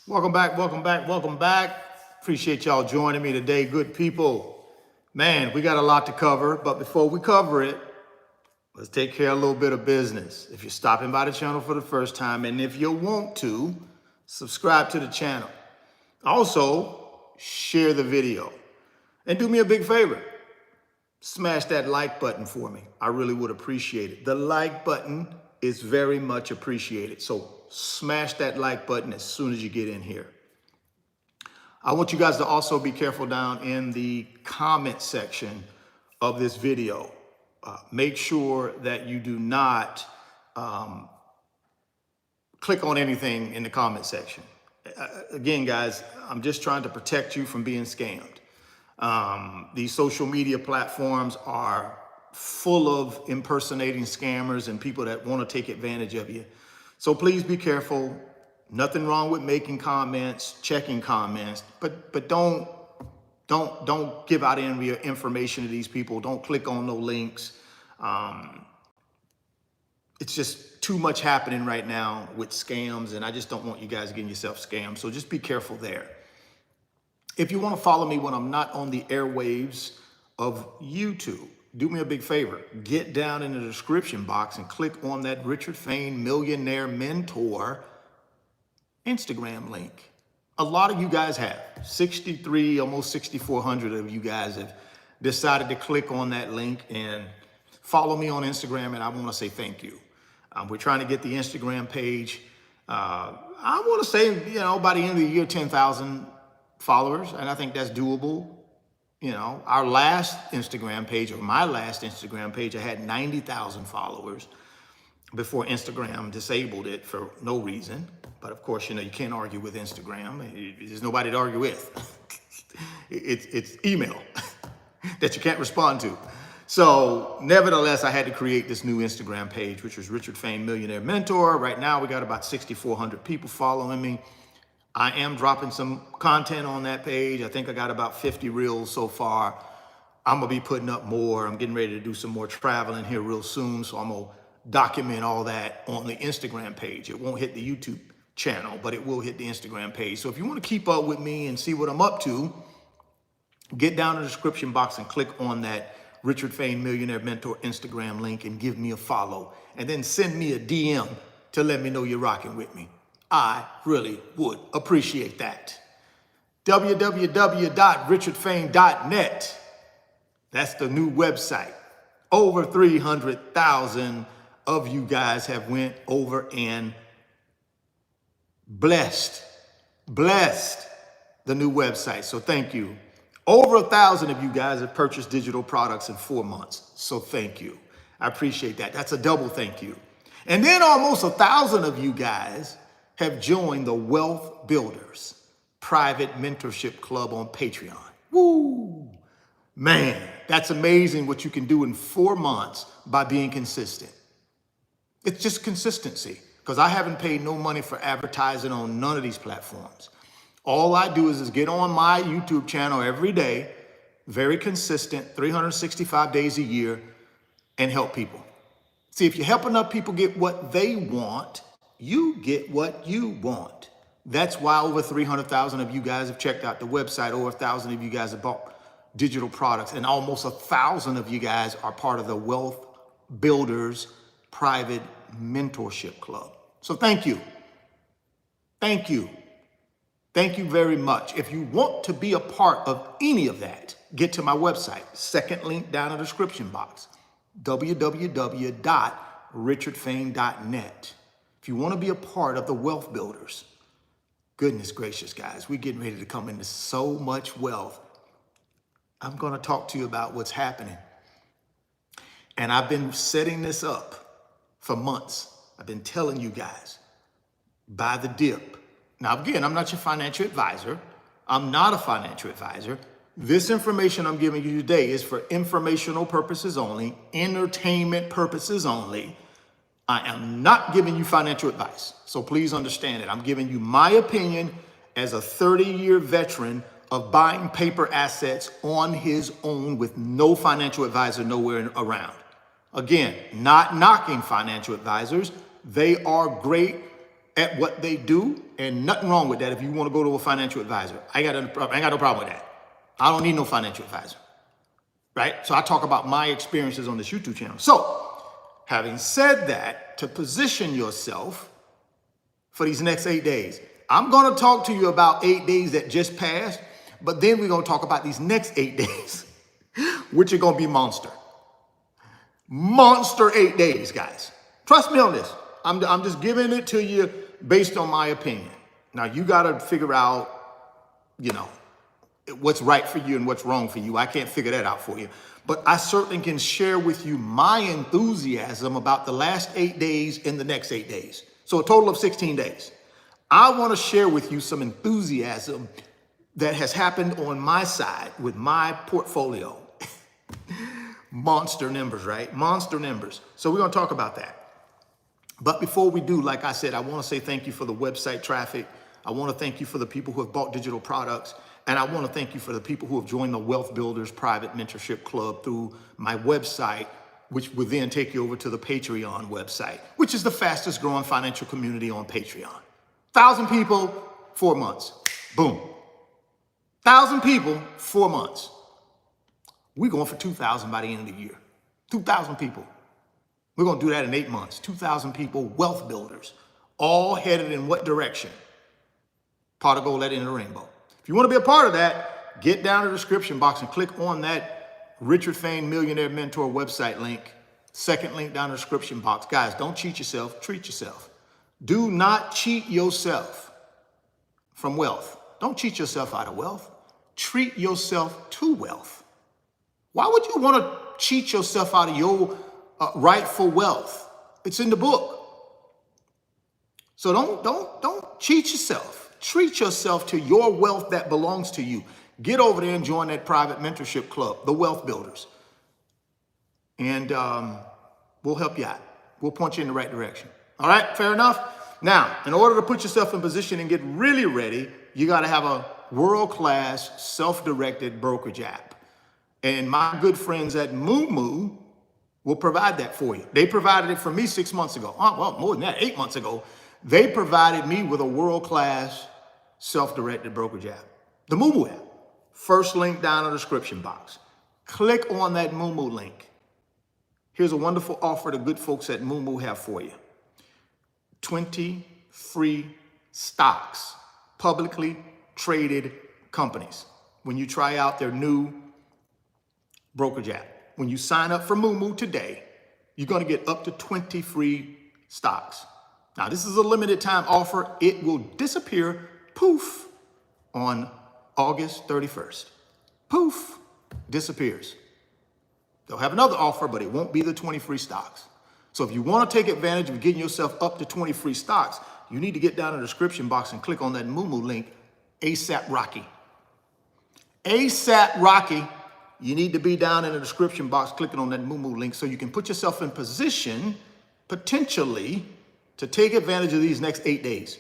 Welcome back, welcome back, welcome back. Appreciate y'all joining me today, good people. Man, we got a lot to cover, but before we cover it, let's take care of a little bit of business. If you're stopping by the channel for the first time, and if you want to, subscribe to the channel. Also, share the video. And do me a big favor, smash that like button for me. I really would appreciate it. The like button is very much appreciated. So smash that like button as soon as you get in here. I want you guys to also be careful down in the comment section of this video. Make sure that you do not click on anything in the comment section. Again, guys, I'm just trying to protect you from being scammed. These social media platforms are full of impersonating scammers and people that want to take advantage of you. So please be careful. Nothing wrong with making comments, checking comments, but don't give out any information to these people. Don't click on no links. It's just too much happening right now with scams, and I just don't want you guys getting yourself scammed. So just be careful there. If you want to follow me when I'm not on the airwaves of YouTube, do me a big favor. Get down in the description box and click on that Richard Fain Millionaire Mentor Instagram link. A lot of you guys have. 63, almost 6,400 of you guys have decided to click on that link and follow me on Instagram, and I want to say thank you. We're trying to get the Instagram page, I want to say, by the end of the year, 10,000 followers, and I think that's doable. Our last Instagram page, or my last Instagram page, I had 90,000 followers before Instagram disabled it for no reason. But of course, you can't argue with Instagram. There's nobody to argue with. It's email that you can't respond to. So nevertheless, I had to create this new Instagram page, which was Richard Fain Millionaire Mentor. Right now, we got about 6,400 people following me. I am dropping some content on that page. I think I got about 50 reels so far. I'm gonna be putting up more. I'm getting ready to do some more traveling here real soon. So I'm gonna document all that on the Instagram page. It won't hit the YouTube channel, but it will hit the Instagram page. So if you wanna keep up with me and see what I'm up to, get down in the description box and click on that Richard Fain Millionaire Mentor Instagram link and give me a follow. And then send me a DM to let me know you're rocking with me. I really would appreciate that. www.richardfain.net. That's the new website. Over 300,000 of you guys have went over and blessed the new website. So thank you. Over 1,000 of you guys have purchased digital products in 4 months. So thank you. I appreciate that. That's a double thank you. And then almost 1,000 of you guys have joined the Wealth Builders Private Mentorship Club on Patreon. Woo! Man, that's amazing what you can do in 4 months by being consistent. It's just consistency, because I haven't paid no money for advertising on none of these platforms. All I do is get on my YouTube channel every day, very consistent, 365 days a year, and help people. See, if you help enough people get what they want, you get what you want. That's why over 300,000 of you guys have checked out the website. Over 1,000 of you guys have bought digital products, and almost 1,000 of you guys are part of the Wealth Builders Private Mentorship Club. So thank you. Thank you. Thank you very much. If you want to be a part of any of that, get to my website. Second link down in the description box. www.richardfain.net. If you want to be a part of the Wealth Builders, goodness gracious, guys, we're getting ready to come into so much wealth. I'm going to talk to you about what's happening. And I've been setting this up for months. I've been telling you guys, buy the dip. Now, again, I'm not your financial advisor. I'm not a financial advisor. This information I'm giving you today is for informational purposes only, entertainment purposes only. I am not giving you financial advice. So please understand it. I'm giving you my opinion as a 30-year veteran of buying paper assets on his own with no financial advisor nowhere around. Again, not knocking financial advisors. They are great at what they do, And nothing wrong with that if you want to go to a financial advisor. I ain't got no problem with that. I don't need no financial advisor, right? So I talk about my experiences on this YouTube channel. So having said that, to position yourself for these next 8 days, I'm going to talk to you about 8 days that just passed, but then we're going to talk about these next 8 days, which are going to be monster 8 days, guys. Trust me on this. I'm just giving it to you based on my opinion. Now you got to figure out, what's right for you and what's wrong for you. I can't figure that out for you, but I certainly can share with you my enthusiasm about the last 8 days and the next 8 days. So a total of 16 days. I want to share with you some enthusiasm that has happened on my side with my portfolio. Monster numbers, right? Monster numbers. So we're going to talk about that. But before we do, like I said, I want to say thank you for the website traffic. I want to thank you for the people who have bought digital products. And I want to thank you for the people who have joined the Wealth Builders Private Mentorship Club through my website, which would then take you over to the Patreon website, which is the fastest growing financial community on Patreon. 1,000 people, 4 months. Boom. 1,000 people, 4 months. We're going for 2,000 by the end of the year. 2,000 people. We're going to do that in 8 months. 2,000 people, wealth builders, all headed in what direction? Pot of gold, let in the rainbow. If you want to be a part of that, get down in the description box and click on that Richard Fain Millionaire Mentor website link. Second link down in the description box. Guys, don't cheat yourself. Treat yourself. Do not cheat yourself from wealth. Don't cheat yourself out of wealth. Treat yourself to wealth. Why would you want to cheat yourself out of your rightful wealth? It's in the book. So don't cheat yourself. Treat yourself to your wealth that belongs to you. Get over there and join that private mentorship club, the Wealth Builders. And we'll help you out. We'll point you in the right direction. All right, fair enough? Now, in order to put yourself in position and get really ready, you got to have a world-class self-directed brokerage app. And my good friends at Moo will provide that for you. They provided it for me 6 months ago. Oh, well, more than that, 8 months ago. They provided me with a world-class self-directed brokerage app. The Moo app. First link down in the description box. Click on that Moo link. Here's a wonderful offer the good folks at Moo have for you. 20 free stocks, publicly traded companies, when you try out their new brokerage app. When you sign up for Moo today, you're going to get up to 20 free stocks. Now, this is a limited time offer. It will disappear, poof, on August 31st. Poof, disappears. They'll have another offer, but it won't be the 20 free stocks. So if you want to take advantage of getting yourself up to 20 free stocks, you need to get down in the description box and click on that Moo link, ASAP Rocky. ASAP Rocky. You need to be down in the description box clicking on that Moo link so you can put yourself in position, potentially, to take advantage of these next 8 days,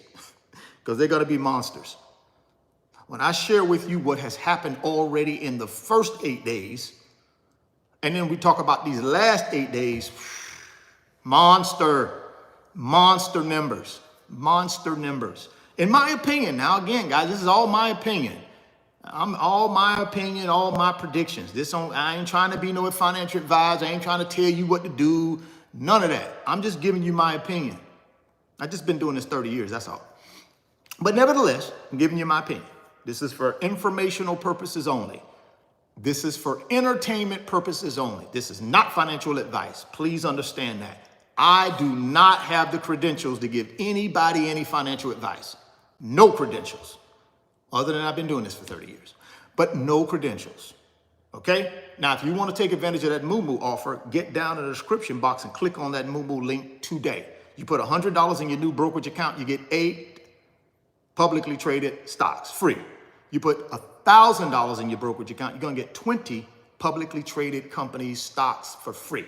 because they're going to be monsters. When I share with you what has happened already in the first 8 days, and then we talk about these last 8 days, monster numbers. In my opinion, now again, guys, this is all my opinion. All my predictions. I ain't trying to be no financial advisor. I ain't trying to tell you what to do. None of that. I'm just giving you my opinion. I've just been doing this 30 years, that's all. But nevertheless, I'm giving you my opinion. This is for informational purposes only. This is for entertainment purposes only. This is not financial advice. Please understand that. I do not have the credentials to give anybody any financial advice. No credentials. Other than I've been doing this for 30 years. But no credentials. Okay? Now, if you want to take advantage of that Moo offer, get down in the description box and click on that Moo link today. You put $100 in your new brokerage account, you get 8 publicly traded stocks free. You put $1,000 in your brokerage account, you're going to get 20 publicly traded companies stocks for free.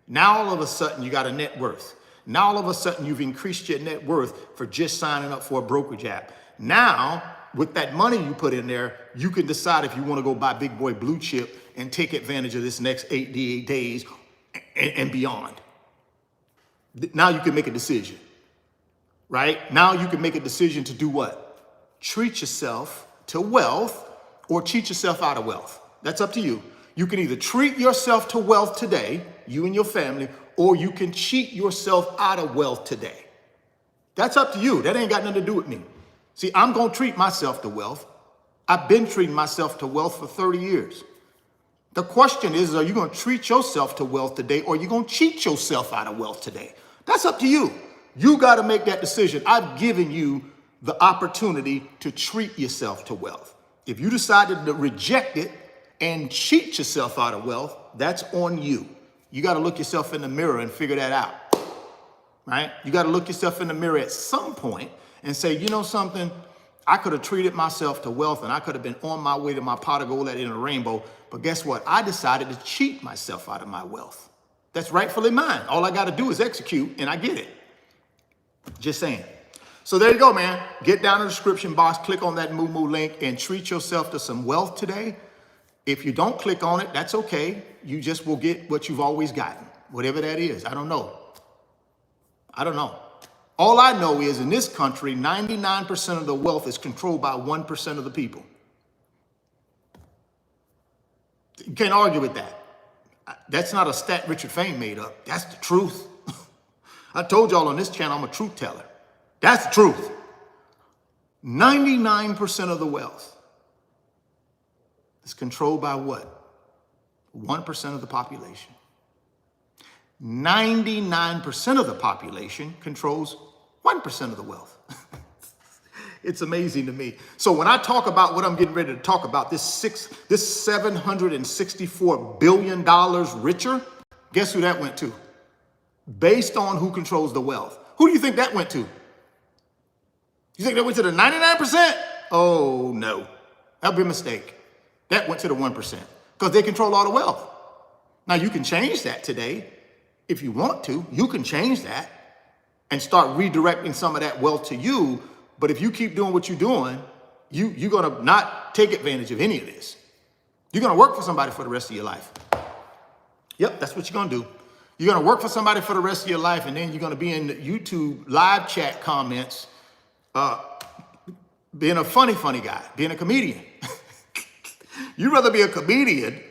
Now, all of a sudden, you got a net worth. Now, all of a sudden, you've increased your net worth for just signing up for a brokerage app. Now, with that money you put in there, you can decide if you want to go buy big boy blue chip and take advantage of this next 8 days and beyond. Now you can make a decision. right? Now you can make a decision to do what? Treat yourself to wealth or cheat yourself out of wealth. That's up to you. You can either treat yourself to wealth today, you and your family, or you can cheat yourself out of wealth today. That's up to you. That ain't got nothing to do with me. See, I'm going to treat myself to wealth. I've been treating myself to wealth for 30 years. The question is, are you going to treat yourself to wealth today, or are you going to cheat yourself out of wealth today? That's up to you. You got to make that decision. I've given you the opportunity to treat yourself to wealth. If you decided to reject it and cheat yourself out of wealth, that's on you. You got to look yourself in the mirror and figure that out, right? You got to look yourself in the mirror at some point and say, you know something? I could have treated myself to wealth and I could have been on my way to my pot of gold at the end of the rainbow. But guess what? I decided to cheat myself out of my wealth. That's rightfully mine. All I got to do is execute and I get it. Just saying. So there you go, man. Get down in the description box, click on that Moo link and treat yourself to some wealth today. If you don't click on it, that's okay. You just will get what you've always gotten, whatever that is. I don't know. All I know is in this country, 99% of the wealth is controlled by 1% of the people. You can't argue with that. That's not a stat Richard Fain made up. That's the truth. I told y'all on this channel, I'm a truth teller. That's the truth. 99% of the wealth is controlled by what? 1% of the population. 99% of the population controls 1% of the wealth. It's amazing to me. So when I talk about what I'm getting ready to talk about, this $764 billion richer, guess who that went to? Based on who controls the wealth. Who do you think that went to? You think that went to the 99%? Oh, no. That would be a mistake. That went to the 1% because they control all the wealth. Now, you can change that today. If you want to, you can change that and start redirecting some of that wealth to you. But if you keep doing what you're doing, you're going to not take advantage of any of this. You're going to work for somebody for the rest of your life. Yep, that's what you're going to do. You're going to work for somebody for the rest of your life, and then you're going to be in the YouTube live chat comments, being a funny guy, being a comedian. You'd rather be a comedian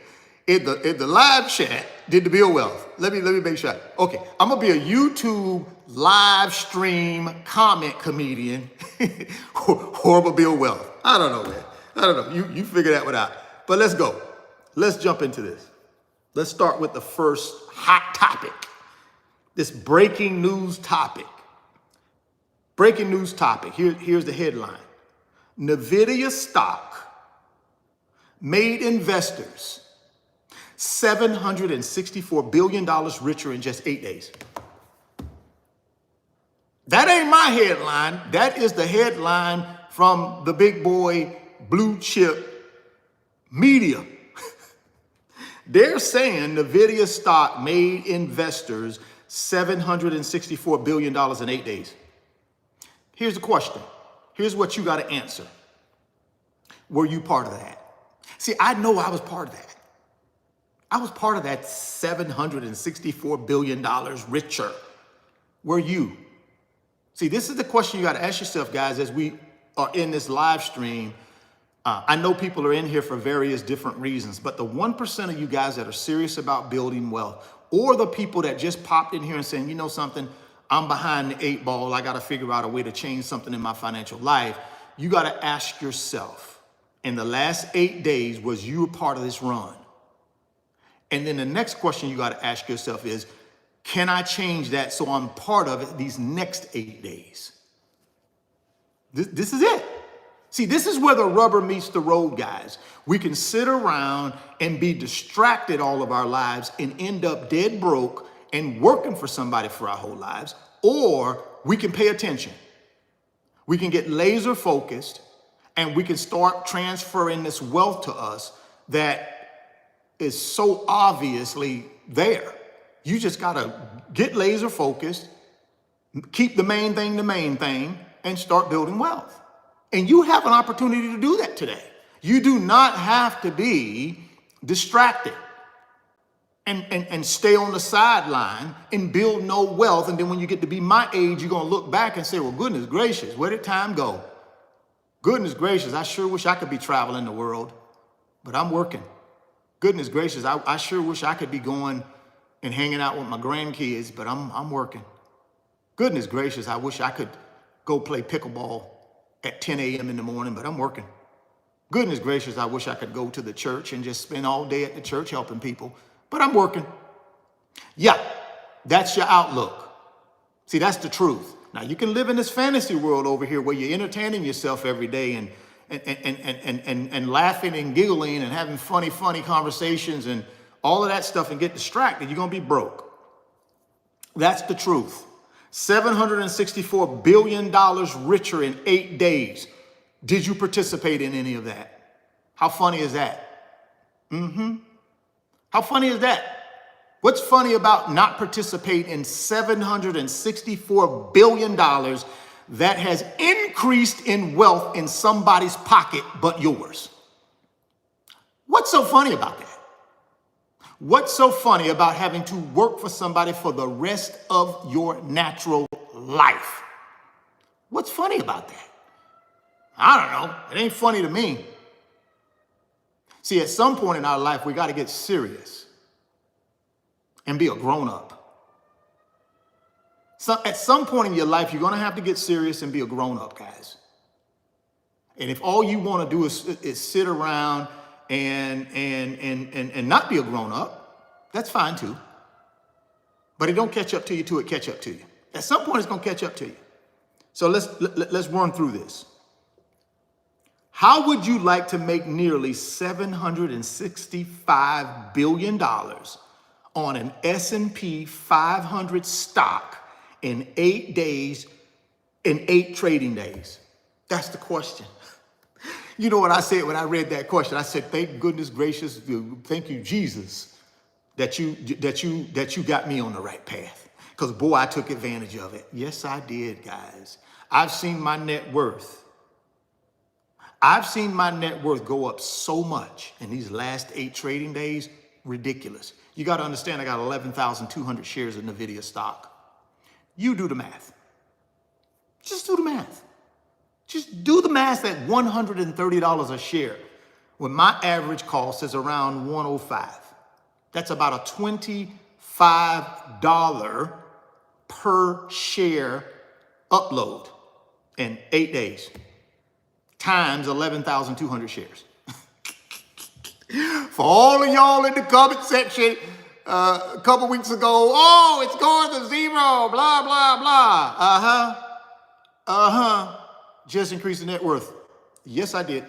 in the live chat than to build wealth. Let me make sure. Okay, I'm going to be a YouTube live stream comment comedian or I'm going to build wealth. I don't know, man. I don't know. You figure that one out. But let's go. Let's jump into this. Let's start with the first hot topic. This breaking news topic. Breaking news topic. Here's the headline. Nvidia stock made investors $764 billion richer in just 8 days. That ain't my headline. That is the headline from the big boy blue chip media. They're saying Nvidia stock made investors $764 billion in 8 days. Here's the question. Here's what you got to answer. Were you part of that? See, I know I was part of that. I was part of that $764 billion richer. Were you? See, this is the question you got to ask yourself, guys, as we are in this live stream. I know people are in here for various different reasons, but the 1% of you guys that are serious about building wealth, or the people that just popped in here and saying, you know something, I'm behind the 8 ball, I got to figure out a way to change something in my financial life, you got to ask yourself, in the last 8 days, was you a part of this run? And then the next question you got to ask yourself is, can I change that so I'm part of it these next 8 days? This is it. See, this is where the rubber meets the road, guys. We can sit around and be distracted all of our lives and end up dead broke and working for somebody for our whole lives, or we can pay attention. We can get laser focused and we can start transferring this wealth to us that is so obviously there. You just got to get laser focused, keep the main thing, and start building wealth. And you have an opportunity to do that today. You do not have to be distracted. and stay on the sideline and build no wealth. And then when you get to be my age, you're going to look back and say, well, goodness gracious, where did time go? Goodness gracious, I sure wish I could be traveling the world, but I'm working. Goodness gracious, I sure wish I could be going and hanging out with my grandkids, but I'm working. Goodness gracious, I wish I could go play pickleball at 10 a.m. in the morning, but I'm working. Goodness gracious, I wish I could go to the church and just spend all day at the church helping people, but I'm working. Yeah, that's your outlook. See, that's the truth. Now, you can live in this fantasy world over here where you're entertaining yourself every day and laughing and giggling and having funny conversations and all of that stuff and get distracted. You're going to be broke. That's the truth. $764 billion richer in 8 days. Did you participate in any of that? How funny is that? How funny is that? What's funny about not participating in $764 billion that has increased in wealth in somebody's pocket but yours? What's so funny about that? What's so funny about having to work for somebody for the rest of your natural life? What's funny about that? I don't know. It ain't funny to me. See, at some point in our life, we got to get serious and be a grown-up. So at some point in your life, you're going to have to get serious and be a grown-up, guys. And if all you want to do is sit around and not be a grown-up, that's fine too. But it don't catch up to you till it catch up to you. At some point, it's going to catch up to you. So let's run through this. How would you like to make nearly $765 billion on an S&P 500 stock in 8 days, in 8 trading days? That's the question. You know what I said when I read that question? I said, thank goodness gracious, thank you, Jesus, that you got me on the right path. Because boy, I took advantage of it. Yes, I did, guys. I've seen my net worth go up so much in these last 8 trading days, ridiculous. You got to understand, I got 11,200 shares of Nvidia stock. You do the math. Just do the math. Just do the math at $130 a share when my average cost is around $105. That's about a $25 per share upload in 8 days times 11,200 shares. For all of y'all in the comment section a couple weeks ago, oh, it's going to zero, blah, blah, blah. Just increased the net worth. Yes, I did.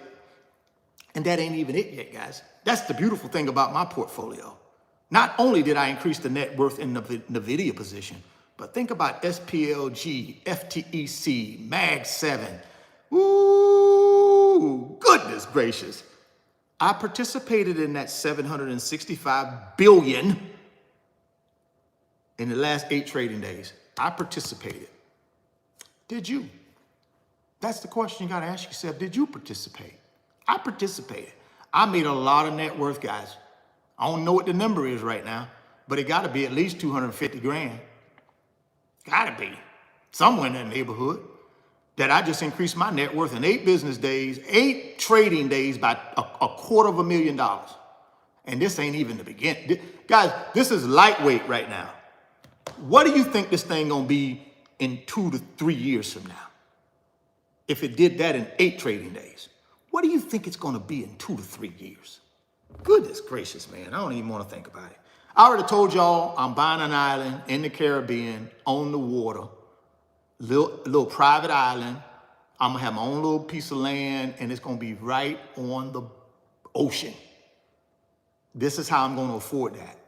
And that ain't even it yet, guys. That's the beautiful thing about my portfolio. Not only did I increase the net worth in the Nvidia position, but think about SPLG, FTEC, MAG 7. Ooh, goodness gracious. I participated in that $765 billion in the last 8 trading days. I participated. Did you? That's the question you got to ask yourself. Did you participate? I participated. I made a lot of net worth, guys. I don't know what the number is right now, but it got to be at least 250 grand. Got to be somewhere in that neighborhood. That I just increased my net worth in 8 business days, 8 trading days by $250,000. And this ain't even the beginning. Guys, this is lightweight right now. What do you think this thing gonna be in 2 to 3 years from now? If it did that in 8 trading days, what do you think it's gonna be in 2 to 3 years? Goodness gracious, man, I don't even wanna think about it. I already told y'all I'm buying an island in the Caribbean on the water. Little private island. I'm gonna have my own little piece of land and it's gonna be right on the ocean. This is how I'm gonna afford that.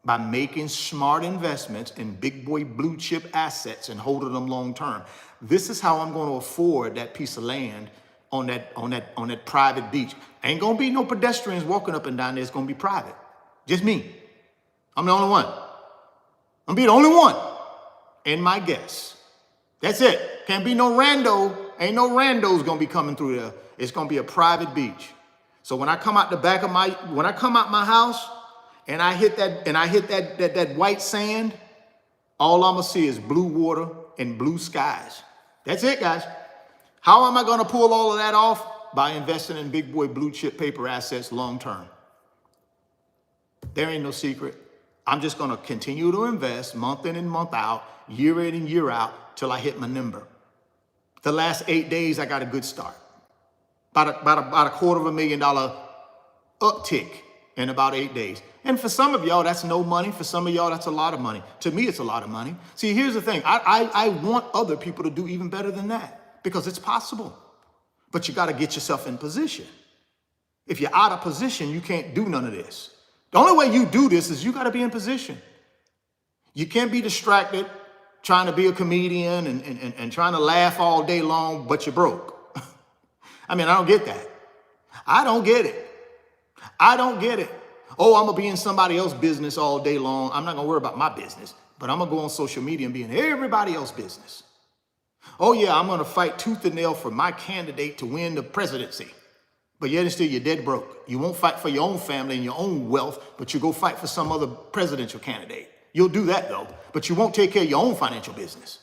By making smart investments in big boy blue chip assets and holding them long term. This is how I'm gonna afford that piece of land on that private beach. Ain't gonna be no pedestrians walking up and down there, it's gonna be private. Just me. I'm the only one. I'm gonna be the only one. And my guess. That's it. Can't be no rando. Ain't no randos gonna be coming through there. It's gonna be a private beach. So when I come out my house and I hit that white sand, all I'm gonna see is blue water and blue skies. That's it, guys. How am I gonna pull all of that off? By investing in big boy blue chip paper assets long term. There ain't no secret. I'm just gonna continue to invest month in and month out, year in and year out, till I hit my number. The last 8 days, I got a good start. About a $250,000 uptick in about 8 days. And for some of y'all, that's no money. For some of y'all, that's a lot of money. To me, it's a lot of money. See, here's the thing. I want other people to do even better than that because it's possible. But you got to get yourself in position. If you're out of position, you can't do none of this. The only way you do this is you got to be in position. You can't be distracted trying to be a comedian and trying to laugh all day long, but you're broke. I mean, I don't get that. I don't get it. I don't get it. Oh, I'm going to be in somebody else's business all day long. I'm not going to worry about my business, but I'm going to go on social media and be in everybody else's business. Oh, yeah, I'm going to fight tooth and nail for my candidate to win the presidency. But yet and still, you're dead broke. You won't fight for your own family and your own wealth, but you go fight for some other presidential candidate. You'll do that, though, but you won't take care of your own financial business.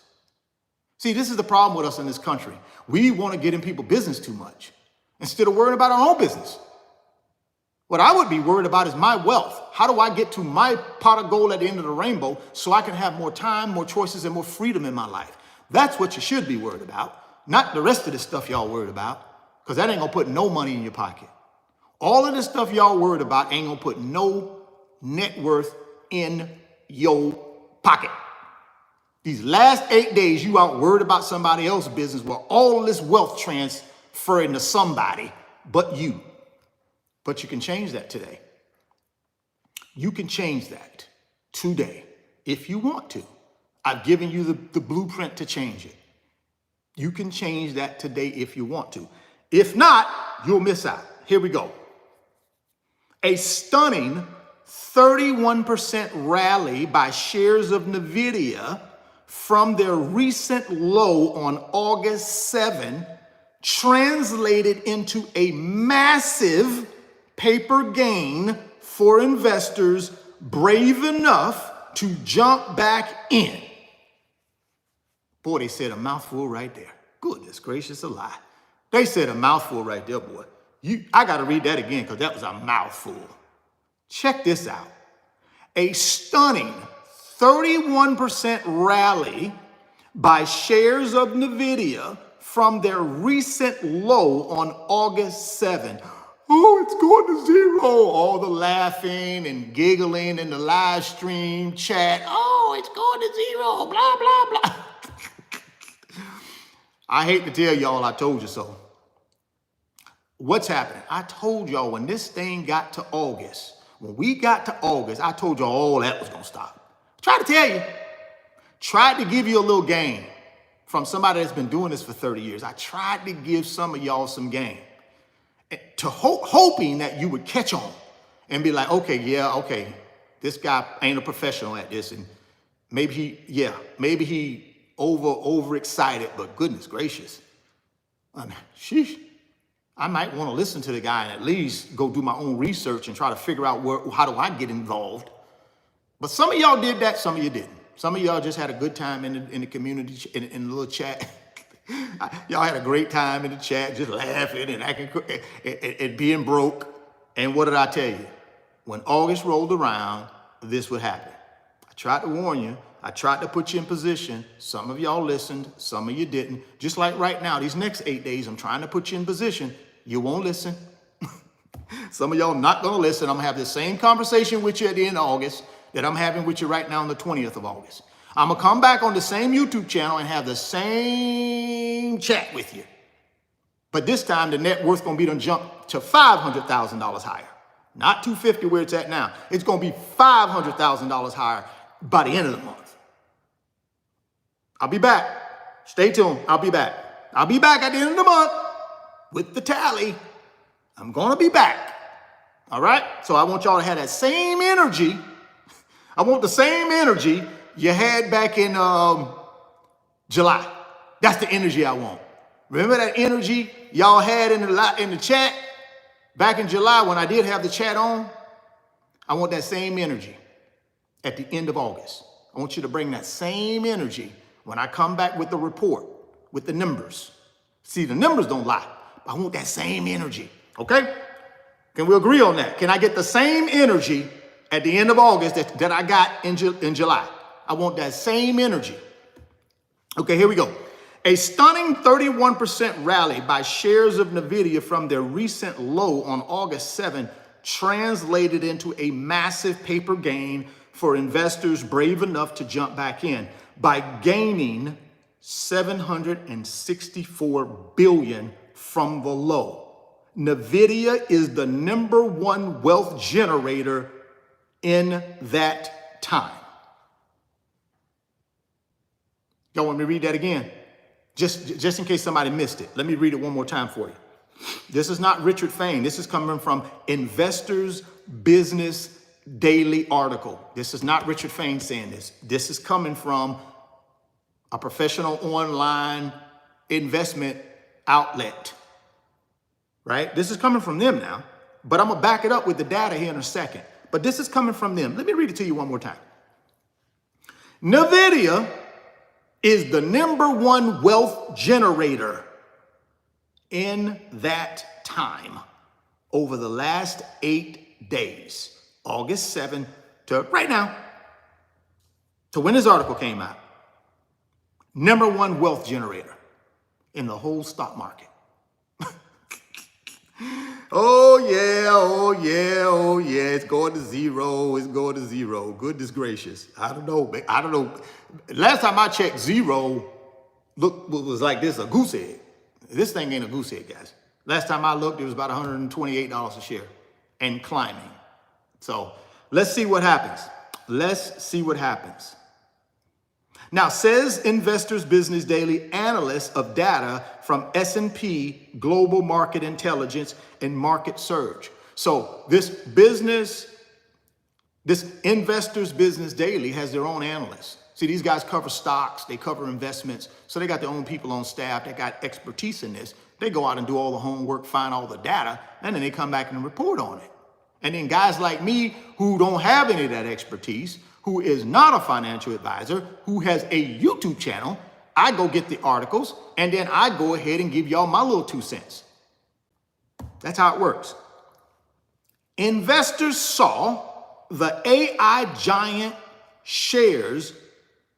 See, this is the problem with us in this country. We want to get in people's business too much instead of worrying about our own business. What I would be worried about is my wealth. How do I get to my pot of gold at the end of the rainbow so I can have more time, more choices, and more freedom in my life? That's what you should be worried about, not the rest of the stuff y'all worried about, because that ain't going to put no money in your pocket. All of this stuff y'all worried about ain't going to put no net worth in your pocket. These last 8 days, you out worried about somebody else's business where all this wealth transferring to somebody but you. But you can change that today. You can change that today if you want to. I've given you the blueprint to change it. You can change that today if you want to. If not, you'll miss out. Here we go. A stunning 31% rally by shares of Nvidia from their recent low on August 7 translated into a massive paper gain for investors brave enough to jump back in. Boy, they said a mouthful right there. Goodness gracious alive. They said a mouthful right there, boy. I got to read that again because that was a mouthful. Check this out. A stunning 31% rally by shares of Nvidia from their recent low on August 7. Oh, it's going to zero. All the laughing and giggling in the live stream chat. Oh, it's going to zero. Blah, blah, blah. I hate to tell y'all I told you so. What's happening? I told y'all when this thing got to August, when we got to August, I told y'all all that was going to stop. Tried to tell you. Tried to give you a little game from somebody that's been doing this for 30 years. I tried to give some of y'all some game. Hoping that you would catch on and be like, okay, this guy ain't a professional at this, and maybe he overexcited, but goodness gracious, I mean, sheesh, I might want to listen to the guy and at least go do my own research and try to figure out how do I get involved. But some of y'all did that, some of you didn't. Some of y'all just had a good time in the community, in the little chat. Y'all had a great time in the chat, just laughing and acting and being broke. And what did I tell you? When August rolled around, this would happen. I tried to warn you. I tried to put you in position. Some of y'all listened. Some of you didn't. Just like right now, these next 8 days, I'm trying to put you in position. You won't listen. Some of y'all not going to listen. I'm going to have the same conversation with you at the end of August that I'm having with you right now on the 20th of August. I'm going to come back on the same YouTube channel and have the same chat with you. But this time, the net worth going to be done jump to $500,000 higher. Not $250 where it's at now. It's going to be $500,000 higher by the end of the month. I'll be back. Stay tuned. I'll be back. I'll be back at the end of the month with the tally. I'm going to be back. All right? So I want y'all to have that same energy. I want the same energy you had back in July. That's the energy I want. Remember that energy y'all had in the chat back in July when I did have the chat on? I want that same energy at the end of August. I want you to bring that same energy when I come back with the report, with the numbers. See, the numbers don't lie. I want that same energy, okay? Can we agree on that? Can I get the same energy at the end of August that I got in July? I want that same energy. Okay, here we go. A stunning 31% rally by shares of Nvidia from their recent low on August 7 translated into a massive paper gain for investors brave enough to jump back in by gaining 764 billion from the low. Nvidia is the #1 wealth generator in that time. Y'all want me to read that again? Just in case somebody missed it. Let me read it one more time for you. This is not Richard Fain. This is coming from Investors Business Daily article. This is not Richard Fain saying this. This is coming from a professional online investment outlet, right? This is coming from them now, but I'm gonna back it up with the data here in a second. But this is coming from them. Let me read it to you one more time. Nvidia is the #1 wealth generator in that time over the last 8 days, August 7 to right now, to when this article came out. #1 wealth generator in the whole stock market. Oh yeah, oh yeah, oh yeah, it's going to zero, it's going to zero. Goodness gracious. I don't know. Last time I checked, zero was like this, a goose egg. This thing ain't a goose egg, guys. Last time I looked, it was about $128 a share and climbing. So let's see what happens. Let's see what happens. Now, says Investors Business Daily analyst of data from S&P Global Market Intelligence and Market Surge. So this Investors Business Daily has their own analysts. See, these guys cover stocks, they cover investments, so they got their own people on staff that got expertise in this. They go out and do all the homework, find all the data, and then they come back and report on it. And then guys like me who don't have any of that expertise, who is not a financial advisor, who has a YouTube channel, I go get the articles, and then I go ahead and give y'all my little 2 cents. That's how it works. Investors saw the AI giant shares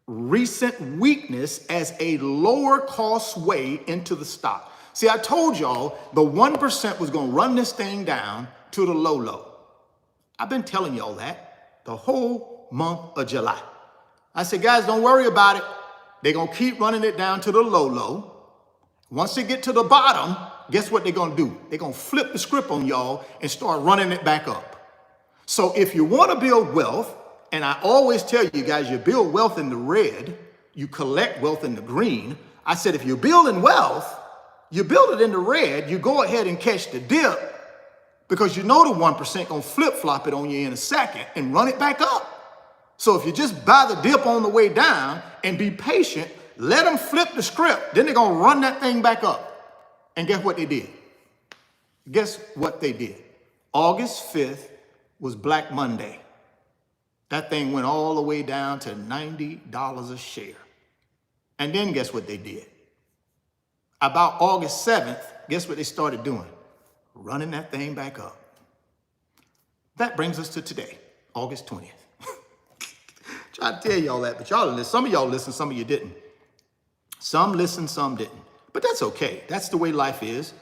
recent weakness as a lower cost way into the stock. See, I told y'all the 1% was going to run this thing down to the low. I've been telling y'all that the whole month of July. I said, guys, don't worry about it. They're going to keep running it down to the low. Once they get to the bottom, guess what they're going to do? They're going to flip the script on y'all and start running it back up. So if you want to build wealth, and I always tell you guys, you build wealth in the red, you collect wealth in the green. I said, if you're building wealth, you build it in the red, you go ahead and catch the dip because you know the 1% gonna flip-flop it on you in a second and run it back up. So if you just buy the dip on the way down and be patient, let them flip the script, then they're gonna run that thing back up. And guess what they did? Guess what they did? August 5th was Black Monday. That thing went all the way down to $90 a share. And then guess what they did? About August 7th, guess what they started doing? Running that thing back up. That brings us to today, August 20th. Try to tell y'all that, but y'all listen. Some of y'all listened, some of you didn't. Some listened, some didn't. But that's okay. That's the way life is.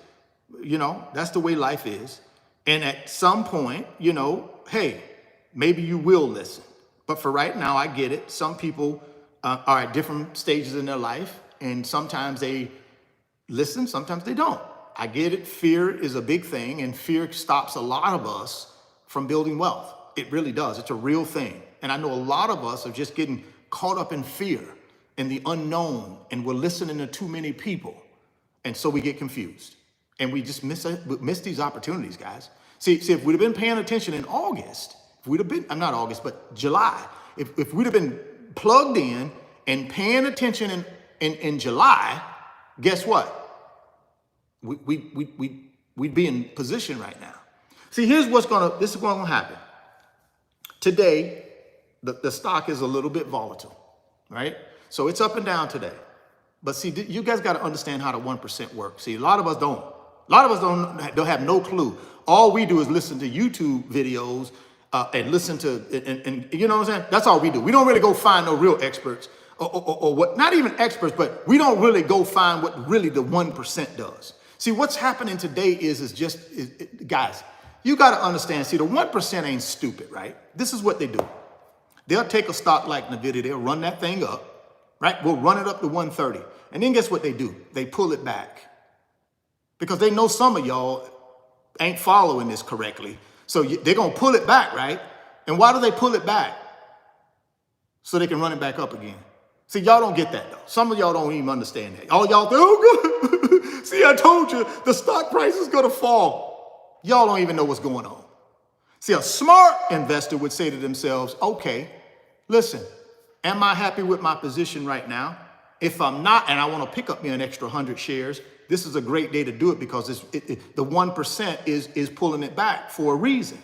You know, that's the way life is. And at some point, you know, hey, maybe you will listen. But for right now, I get it. Some people are at different stages in their life, and sometimes they listen, sometimes they don't. I get it. Fear is a big thing, and fear stops a lot of us from building wealth. It really does. It's a real thing. And I know a lot of us are just getting caught up in fear and the unknown, and we're listening to too many people. And so we get confused, and we just miss these opportunities, guys. See, if we'd have been paying attention in August, if we'd have been, I'm not August, but July, if we'd have been plugged in and paying attention in July, guess what? We'd be in position right now. See, this is what's gonna happen. Today, the stock is a little bit volatile, right? So it's up and down today. But see, you guys got to understand how the 1% works. See, a lot of us don't. A lot of us don't have no clue. All we do is listen to YouTube videos and listen to, and you know what I'm saying? That's all we do. We don't really go find no real experts or what, not even experts, but we don't really go find what really the 1% does. See, what's happening today is guys, you got to understand, see, the 1% ain't stupid, right? This is what they do. They'll take a stock like Nvidia, they'll run that thing up, right? We'll run it up to 130. And then guess what they do? They pull it back. Because they know some of y'all ain't following this correctly. So they're going to pull it back, right? And why do they pull it back? So they can run it back up again. See, y'all don't get that, though. Some of y'all don't even understand that. All y'all think, oh, good. See, I told you, the stock price is going to fall. Y'all don't even know what's going on. See, a smart investor would say to themselves, okay, listen, am I happy with my position right now? If I'm not, and I want to pick up me an extra 100 shares, this is a great day to do it because the 1% is pulling it back for a reason.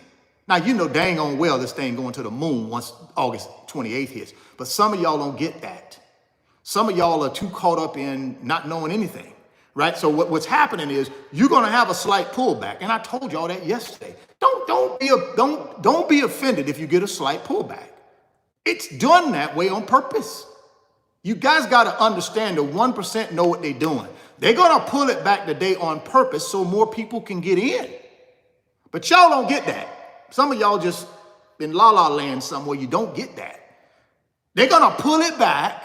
Now, you know dang on well this thing going to the moon once August 28th hits, but some of y'all don't get that. Some of y'all are too caught up in not knowing anything, right? So what's happening is you're going to have a slight pullback, and I told y'all that yesterday. Don't be offended if you get a slight pullback. It's done that way on purpose. You guys got to understand the 1% know what they're doing. They're going to pull it back today on purpose so more people can get in. But y'all don't get that. Some of y'all just in la-la land somewhere, you don't get that. They're going to pull it back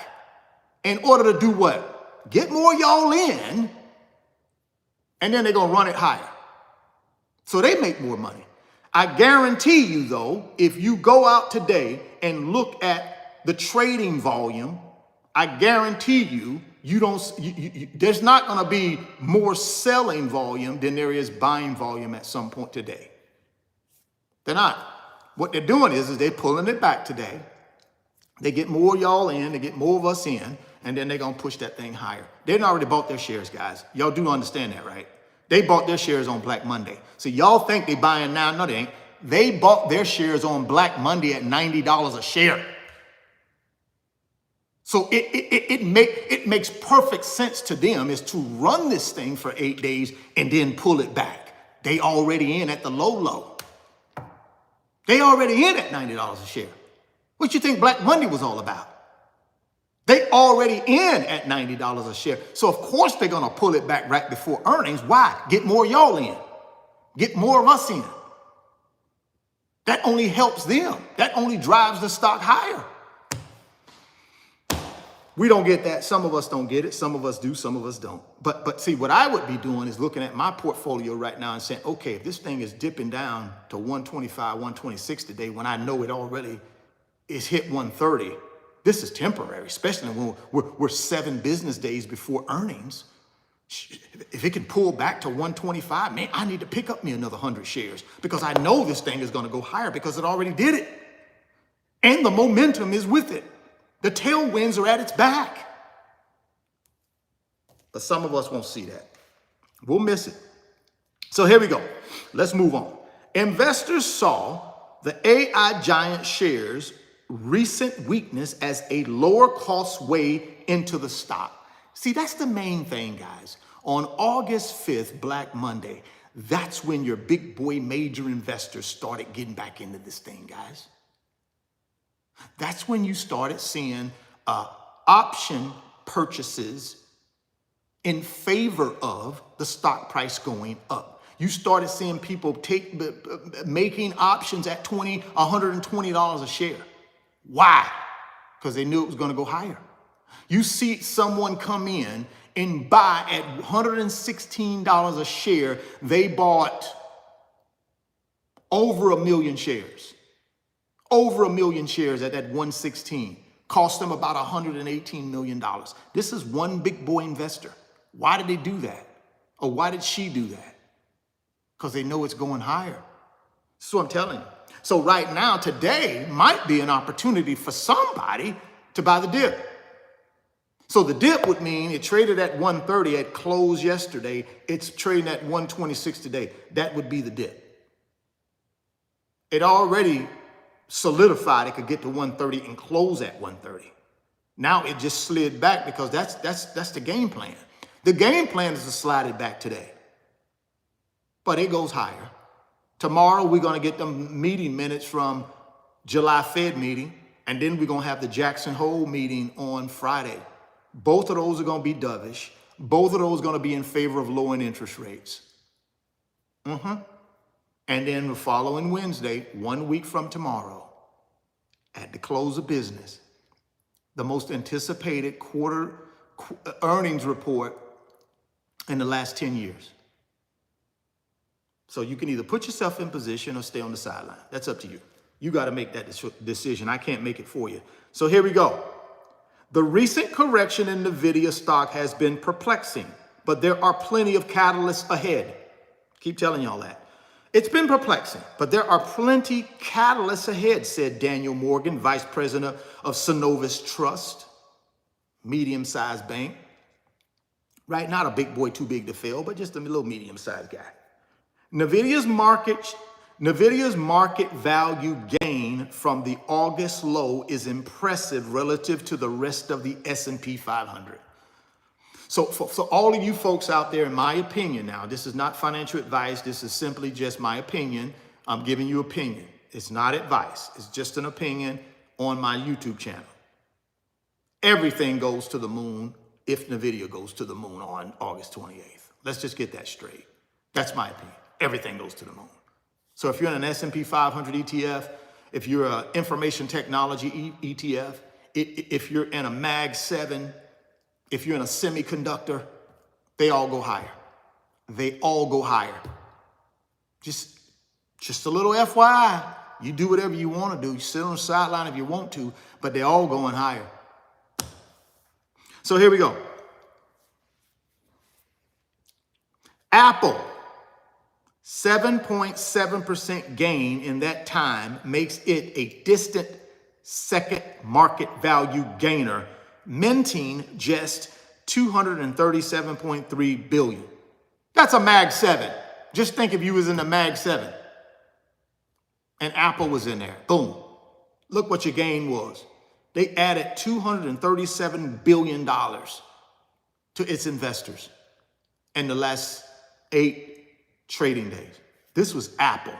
in order to do what? Get more y'all in, and then they're going to run it higher. So they make more money. I guarantee you, though, if you go out today and look at the trading volume, I guarantee you, there's not going to be more selling volume than there is buying volume at some point today. They're not. What they're doing is they're pulling it back today. They get more y'all in, they get more of us in, and then they're going to push that thing higher. They've already bought their shares, guys. Y'all do understand that, right? They bought their shares on Black Monday. So y'all think they buying now. No, they ain't. They bought their shares on Black Monday at $90 a share. So it makes perfect sense to them is to run this thing for 8 days and then pull it back. They already in at the low. They already in at $90 a share. What you think Black Monday was all about? They already in at $90 a share. So of course they're going to pull it back right before earnings. Why? Get more y'all in. Get more of us in. That only helps them. That only drives the stock higher. We don't get that. Some of us don't get it. Some of us do. Some of us don't. But see, what I would be doing is looking at my portfolio right now and saying, okay, if this thing is dipping down to 125, 126 today, when I know it already is hit 130, this is temporary, especially when we're 7 business days before earnings. If it can pull back to 125, man, I need to pick up me another 100 shares because I know this thing is going to go higher because it already did it. And the momentum is with it. The tailwinds are at its back. But some of us won't see that. We'll miss it. So here we go. Let's move on. Investors saw the AI giant shares' recent weakness as a lower cost way into the stock. See, that's the main thing, guys. On August 5th, Black Monday, that's when your big boy major investors started getting back into this thing, guys. That's when you started seeing option purchases in favor of the stock price going up. You started seeing people making options at $120 a share. Why? Because they knew it was going to go higher. You see someone come in and buy at $116 a share. They bought over 1 million shares. Over 1 million shares at that 116. Cost them about $118 million. This is one big boy investor. Why did they do that? Or why did she do that? Because they know it's going higher. That's what I'm telling you. So right now, today might be an opportunity for somebody to buy the dip. So the dip would mean it traded at 130 at close yesterday. It's trading at 126 today. That would be the dip. It already solidified it could get to 130 and close at 130. Now it just slid back because that's the game plan. The game plan is to slide it back today, but it goes higher. Tomorrow we're going to get the meeting minutes from July Fed meeting, and then we're going to have the Jackson Hole meeting on Friday. Both of those are going to be dovish. Both of those are going to be in favor of lowering interest rates. And then the following Wednesday, 1 week from tomorrow, at the close of business, the most anticipated quarter earnings report in the last 10 years. So you can either put yourself in position or stay on the sideline. That's up to you. You got to make that decision. I can't make it for you. So here we go. The recent correction in Nvidia stock has been perplexing, but there are plenty of catalysts ahead. Keep telling y'all that. It's been perplexing, but there are plenty catalysts ahead, said Daniel Morgan, vice president of Synovus Trust, medium-sized bank. Right? Not a big boy too big to fail, but just a little medium-sized guy. Nvidia's market value gain from the August low is impressive relative to the rest of the S&P 500. So for all of you folks out there, in my opinion now, this is not financial advice. This is simply just my opinion. I'm giving you opinion. It's not advice. It's just an opinion on my YouTube channel. Everything goes to the moon if Nvidia goes to the moon on August 28th. Let's just get that straight. That's my opinion. Everything goes to the moon. So if you're in an S&P 500 ETF, if you're an information technology ETF, if you're in a Mag 7, if you're in a semiconductor, they all go higher. They all go higher. Just a little FYI. You do whatever you want to do. You sit on the sideline if you want to, but they're all going higher. So here we go. Apple, 7.7% gain in that time makes it a distant second market value gainer, minting just $237.3 billion. That's a Mag 7. Just think if you was in the Mag 7 and Apple was in there. Boom. Look what your gain was. They added $237 billion to its investors in the last 8 trading days. This was Apple.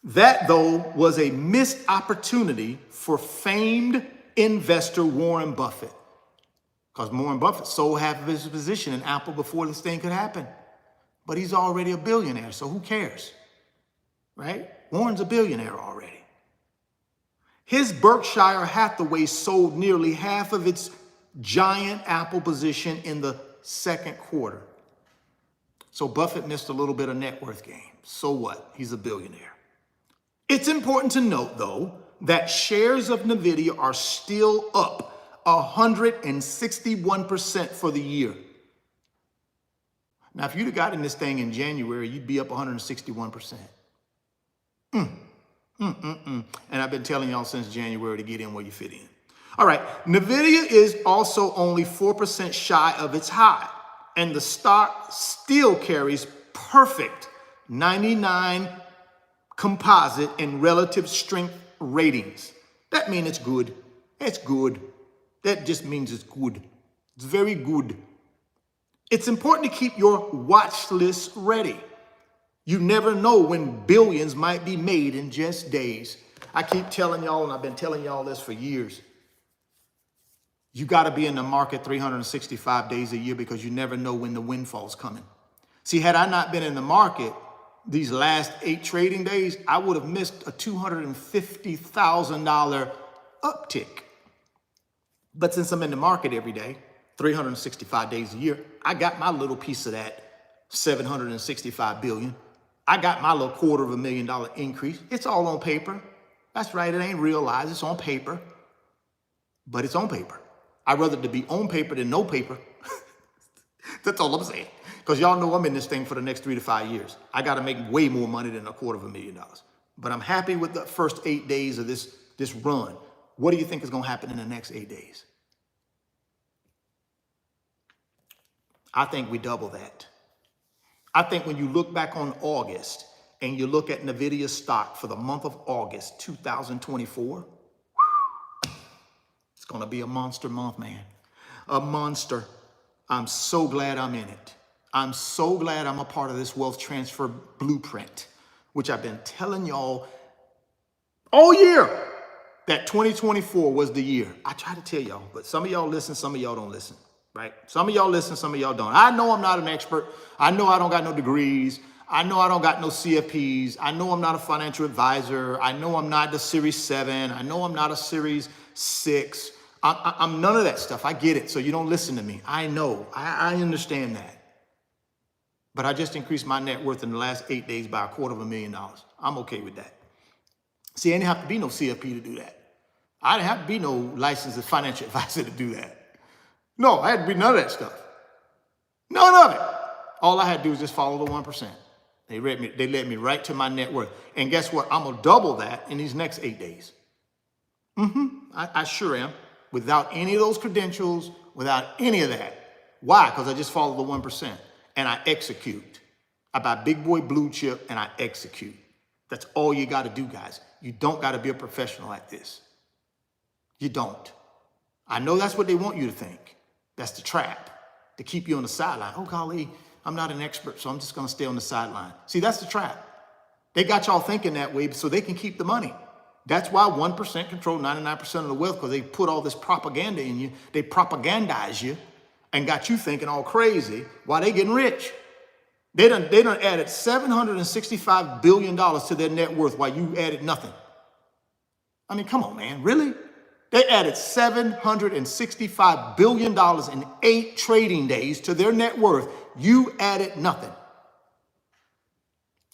That, though, was a missed opportunity for famed investor Warren Buffett. Because Warren Buffett sold half of his position in Apple before this thing could happen. But he's already a billionaire, so who cares? Right? Warren's a billionaire already. His Berkshire Hathaway sold nearly half of its giant Apple position in the second quarter. So Buffett missed a little bit of net worth gain. So what? He's a billionaire. It's important to note, though, that shares of Nvidia are still up 161% for the year. Now, if you'd have gotten this thing in January, you'd be up 161%. And I've been telling y'all since January to get in where you fit in. All right, Nvidia is also only 4% shy of its high, and the stock still carries perfect 99 composite and relative strength ratings. That means it's good. It's good. That just means it's good. It's very good. It's important to keep your watch list ready. You never know when billions might be made in just days. I keep telling y'all, and I've been telling y'all this for years, you got to be in the market 365 days a year because you never know when the windfall's coming. See, had I not been in the market these last 8 trading days, I would have missed a $250,000 uptick. But since I'm in the market every day, 365 days a year, I got my little piece of that $765 billion. I got my little $250,000 increase. It's all on paper. That's right. It ain't realized. It's on paper. But it's on paper. I'd rather to be on paper than no paper. That's all I'm saying. Because y'all know I'm in this thing for the next 3 to 5 years. I got to make way more money than $250,000. But I'm happy with the first 8 days of this run. What do you think is going to happen in the next 8 days? I think we double that. I think when you look back on August and you look at Nvidia stock for the month of August 2024, it's going to be a monster month, man. A monster. I'm so glad I'm in it. I'm so glad I'm a part of this wealth transfer blueprint, which I've been telling y'all all year that 2024 was the year. I try to tell y'all, but some of y'all listen, some of y'all don't listen, right? Some of y'all listen, some of y'all don't. I know I'm not an expert. I know I don't got no degrees. I know I don't got no CFPs. I know I'm not a financial advisor. I know I'm not the Series 7. I know I'm not a Series 6. I'm none of that stuff. I get it. So you don't listen to me. I know. I understand that. But I just increased my net worth in the last 8 days by $250,000. I'm okay with that. See, I didn't have to be no CFP to do that. I didn't have to be no licensed financial advisor to do that. No, I had to be none of that stuff. None of it. All I had to do was just follow the 1%. They led me right to my net worth. And guess what? I'm going to double that in these next 8 days. I sure am. Without any of those credentials, without any of that. Why? Because I just follow the 1% and I execute. I buy big boy blue chip and I execute. That's all you got to do, guys. You don't got to be a professional at this. You don't. I know that's what they want you to think. That's the trap, to keep you on the sideline. Oh, golly, I'm not an expert, so I'm just going to stay on the sideline. See, that's the trap. They got y'all thinking that way so they can keep the money. That's why 1% control 99% of the wealth, because they put all this propaganda in you. They propagandize you and got you thinking all crazy while they getting rich. They done added $765 billion to their net worth while you added nothing. I mean, come on, man, really? They added $765 billion in 8 trading days to their net worth. You added nothing.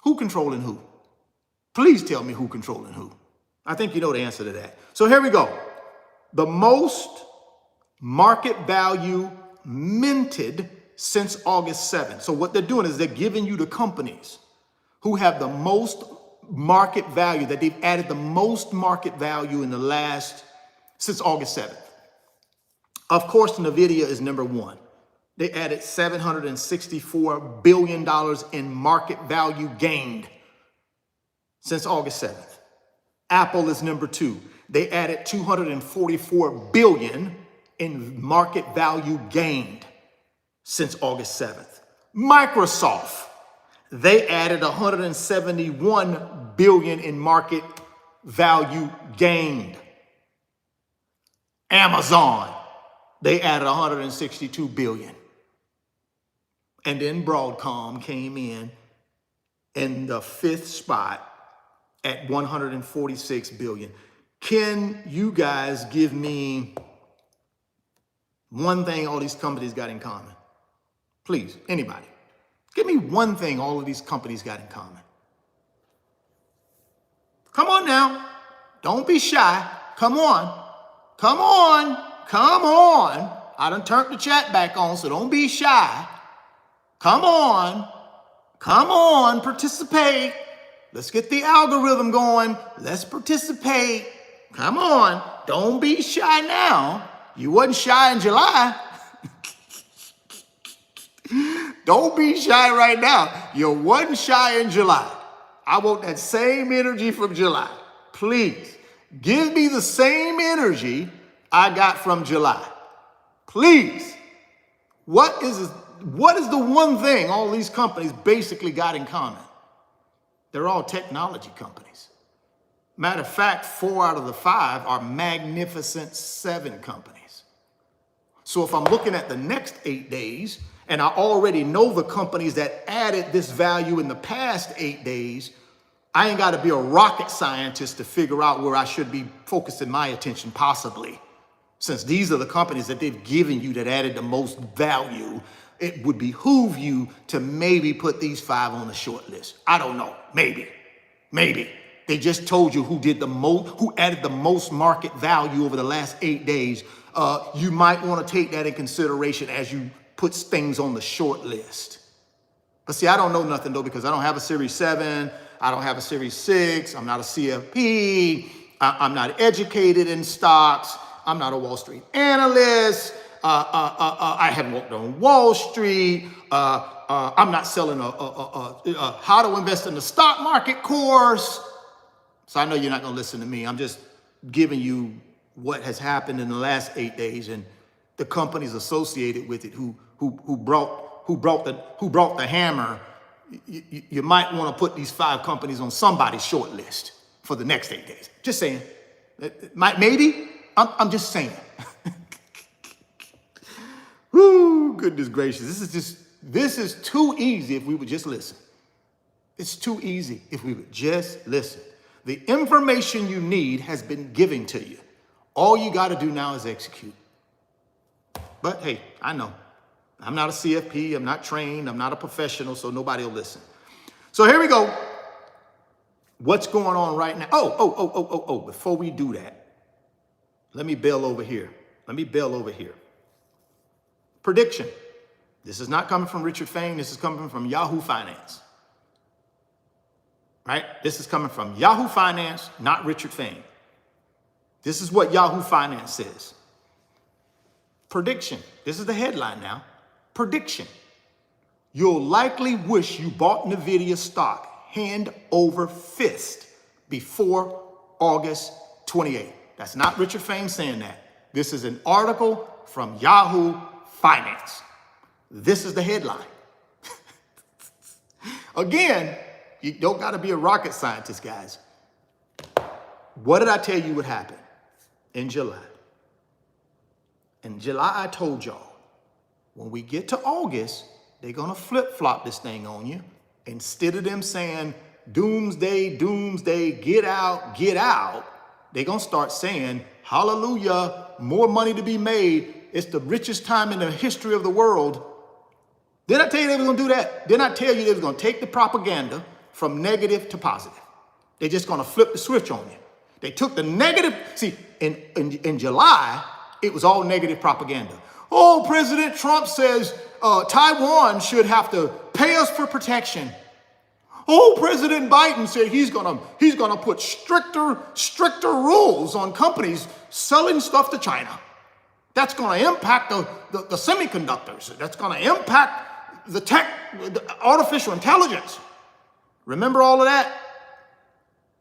Who controlling who? Please tell me who controlling who. I think you know the answer to that. So here we go. The most market value minted since August 7th. So what they're doing is they're giving you the companies who have the most market value, that they've added the most market value in the last, since August 7th. Of course, Nvidia is number one. They added $764 billion in market value gained since August 7th. Apple is number two. They added $244 billion in market value gained since August 7th. Microsoft, they added $171 billion in market value gained. Amazon, they added $162 billion. And then Broadcom came in the 5th spot at $146 billion. Can you guys give me one thing all these companies got in common? Please, anybody. Give me one thing all of these companies got in common. Come on now. Don't be shy. Come on. Come on. Come on. I done turned the chat back on, so don't be shy. Come on. Come on. Participate. Let's get the algorithm going. Let's participate. Come on. Don't be shy now. You wasn't shy in July. Don't be shy right now. You wasn't shy in July. I want that same energy from July. Please, give me the same energy I got from July. Please. What is the one thing all these companies basically got in common? They're all technology companies. Matter of fact, 4 out of the 5 are Magnificent 7 companies. So if I'm looking at the next 8 days, and I already know the companies that added this value in the past 8 days, I ain't got to be a rocket scientist to figure out where I should be focusing my attention, possibly. Since these are the companies that they've given you that added the most value, it would behoove you to maybe put these 5 on the short list. I don't know. Maybe. They just told you who did the most, who added the most market value over the last 8 days. You might want to take that in consideration as you put things on the short list. But see, I don't know nothing though, because I don't have a Series 7. I don't have a Series 6. I'm not a CFP. I'm not educated in stocks. I'm not a Wall Street analyst. I haven't walked on Wall Street. I'm not selling a how to invest in the stock market course. So I know you're not going to listen to me. I'm just giving you what has happened in the last 8 days and the companies associated with it who brought the hammer. You might want to put these 5 companies on somebody's short list for the next 8 days. Just saying. Maybe. I'm just saying. Woo, goodness gracious. This is too easy if we would just listen. It's too easy if we would just listen. The information you need has been given to you. All you got to do now is execute. But hey, I know. I'm not a CFP. I'm not trained. I'm not a professional, so nobody will listen. So here we go. What's going on right now? Oh, before we do that, let me bail over here. Prediction. This is not coming from Richard Fain. This is coming from Yahoo Finance. Right? This is coming from Yahoo Finance, not Richard Fain. This is what Yahoo Finance says. Prediction. This is the headline now. Prediction. You'll likely wish you bought Nvidia stock hand over fist before August 28th. That's not Richard Fain saying that. This is an article from Yahoo Finance. This is the headline. Again, you don't got to be a rocket scientist, guys. What did I tell you would happen in July? In July, I told y'all, when we get to August, they're going to flip-flop this thing on you. Instead of them saying, doomsday, doomsday, get out, they're going to start saying, hallelujah, more money to be made. It's the richest time in the history of the world. Didn't I tell you they were going to do that? Didn't I tell you they were going to take the propaganda from negative to positive? They're just going to flip the switch on you. They took the negative. See, in July, it was all negative propaganda. Oh, President Trump says Taiwan should have to pay us for protection. Oh, President Biden said he's gonna put stricter rules on companies selling stuff to China. That's going to impact the semiconductors. That's going to impact the artificial intelligence. Remember all of that?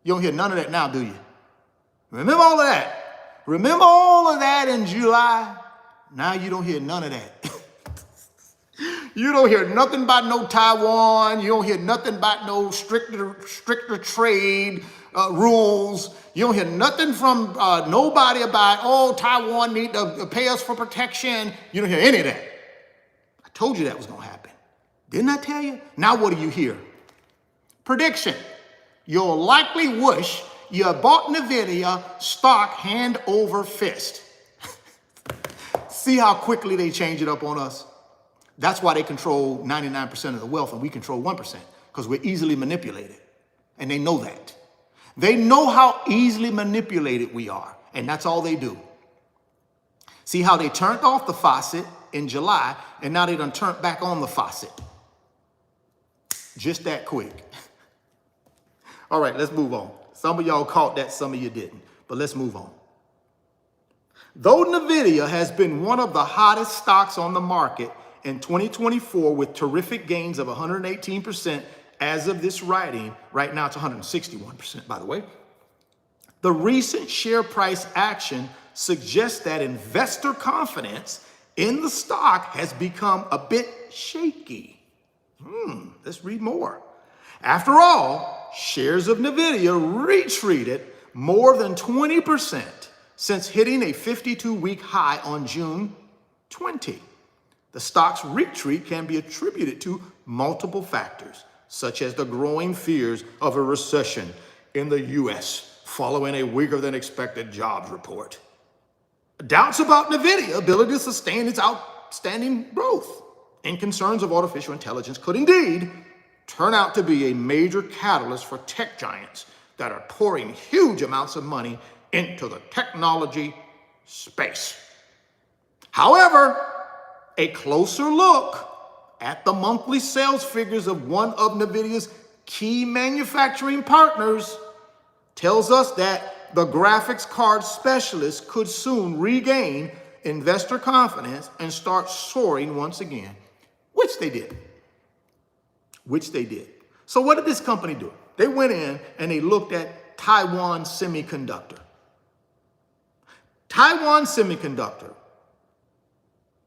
You don't hear none of that now, do you? Remember all of that? Remember all of that in July? Now you don't hear none of that. You don't hear nothing about no Taiwan. You don't hear nothing about no stricter trade rules. You don't hear nothing from nobody about, oh, Taiwan need to pay us for protection. You don't hear any of that. I told you that was going to happen. Didn't I tell you? Now what do you hear? Prediction. You'll likely wish you bought Nvidia stock hand over fist. See how quickly they change it up on us? That's why they control 99% of the wealth and we control 1%, because we're easily manipulated. And they know that. They know how easily manipulated we are, and that's all they do. See how they turned off the faucet in July, and now they done turned back on the faucet. Just that quick. All right, let's move on. Some of y'all caught that, some of you didn't, but let's move on. Though Nvidia has been one of the hottest stocks on the market in 2024 with terrific gains of 118%, as of this writing, right now it's 161%, by the way. The recent share price action suggests that investor confidence in the stock has become a bit shaky. Let's read more. After all, shares of Nvidia retreated more than 20% since hitting a 52-week high on June 20. The stock's retreat can be attributed to multiple factors, such as the growing fears of a recession in the U.S. following a weaker than expected jobs report. Doubts about Nvidia's ability to sustain its outstanding growth and concerns of artificial intelligence could indeed turn out to be a major catalyst for tech giants that are pouring huge amounts of money into the technology space. However, a closer look at the monthly sales figures of one of Nvidia's key manufacturing partners tells us that the graphics card specialist could soon regain investor confidence and start soaring once again, which they did. So what did this company do? They went in and they looked at Taiwan Semiconductor. Taiwan Semiconductor,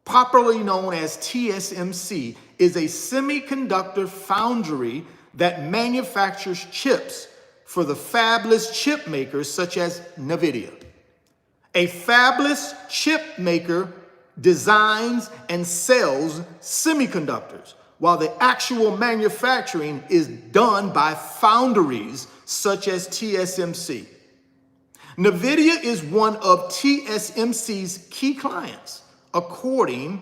popularly known as TSMC, is a semiconductor foundry that manufactures chips for the fabless chip makers such as Nvidia. A fabless chip maker designs and sells semiconductors, while the actual manufacturing is done by foundries such as TSMC. Nvidia is one of TSMC's key clients. Nvidia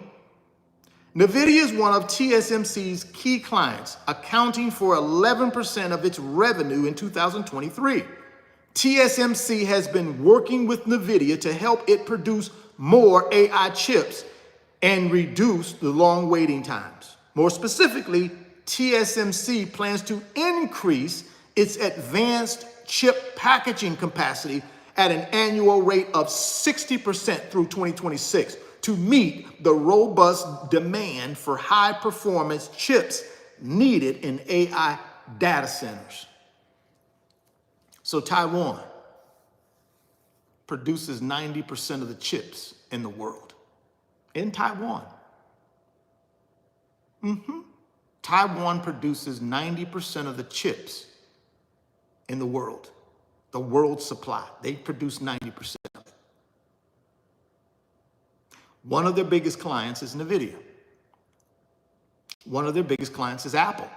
is one of TSMC's key clients, accounting for 11% of its revenue in 2023. TSMC has been working with Nvidia to help it produce more AI chips and reduce the long waiting times. More specifically, TSMC plans to increase its advanced chip packaging capacity at an annual rate of 60% through 2026 to meet the robust demand for high-performance chips needed in AI data centers. So Taiwan produces 90% of the chips in the world. In Taiwan. Taiwan produces 90% of the chips in the world supply. They produce 90% of it. One of their biggest clients is Nvidia. One of their biggest clients is Apple.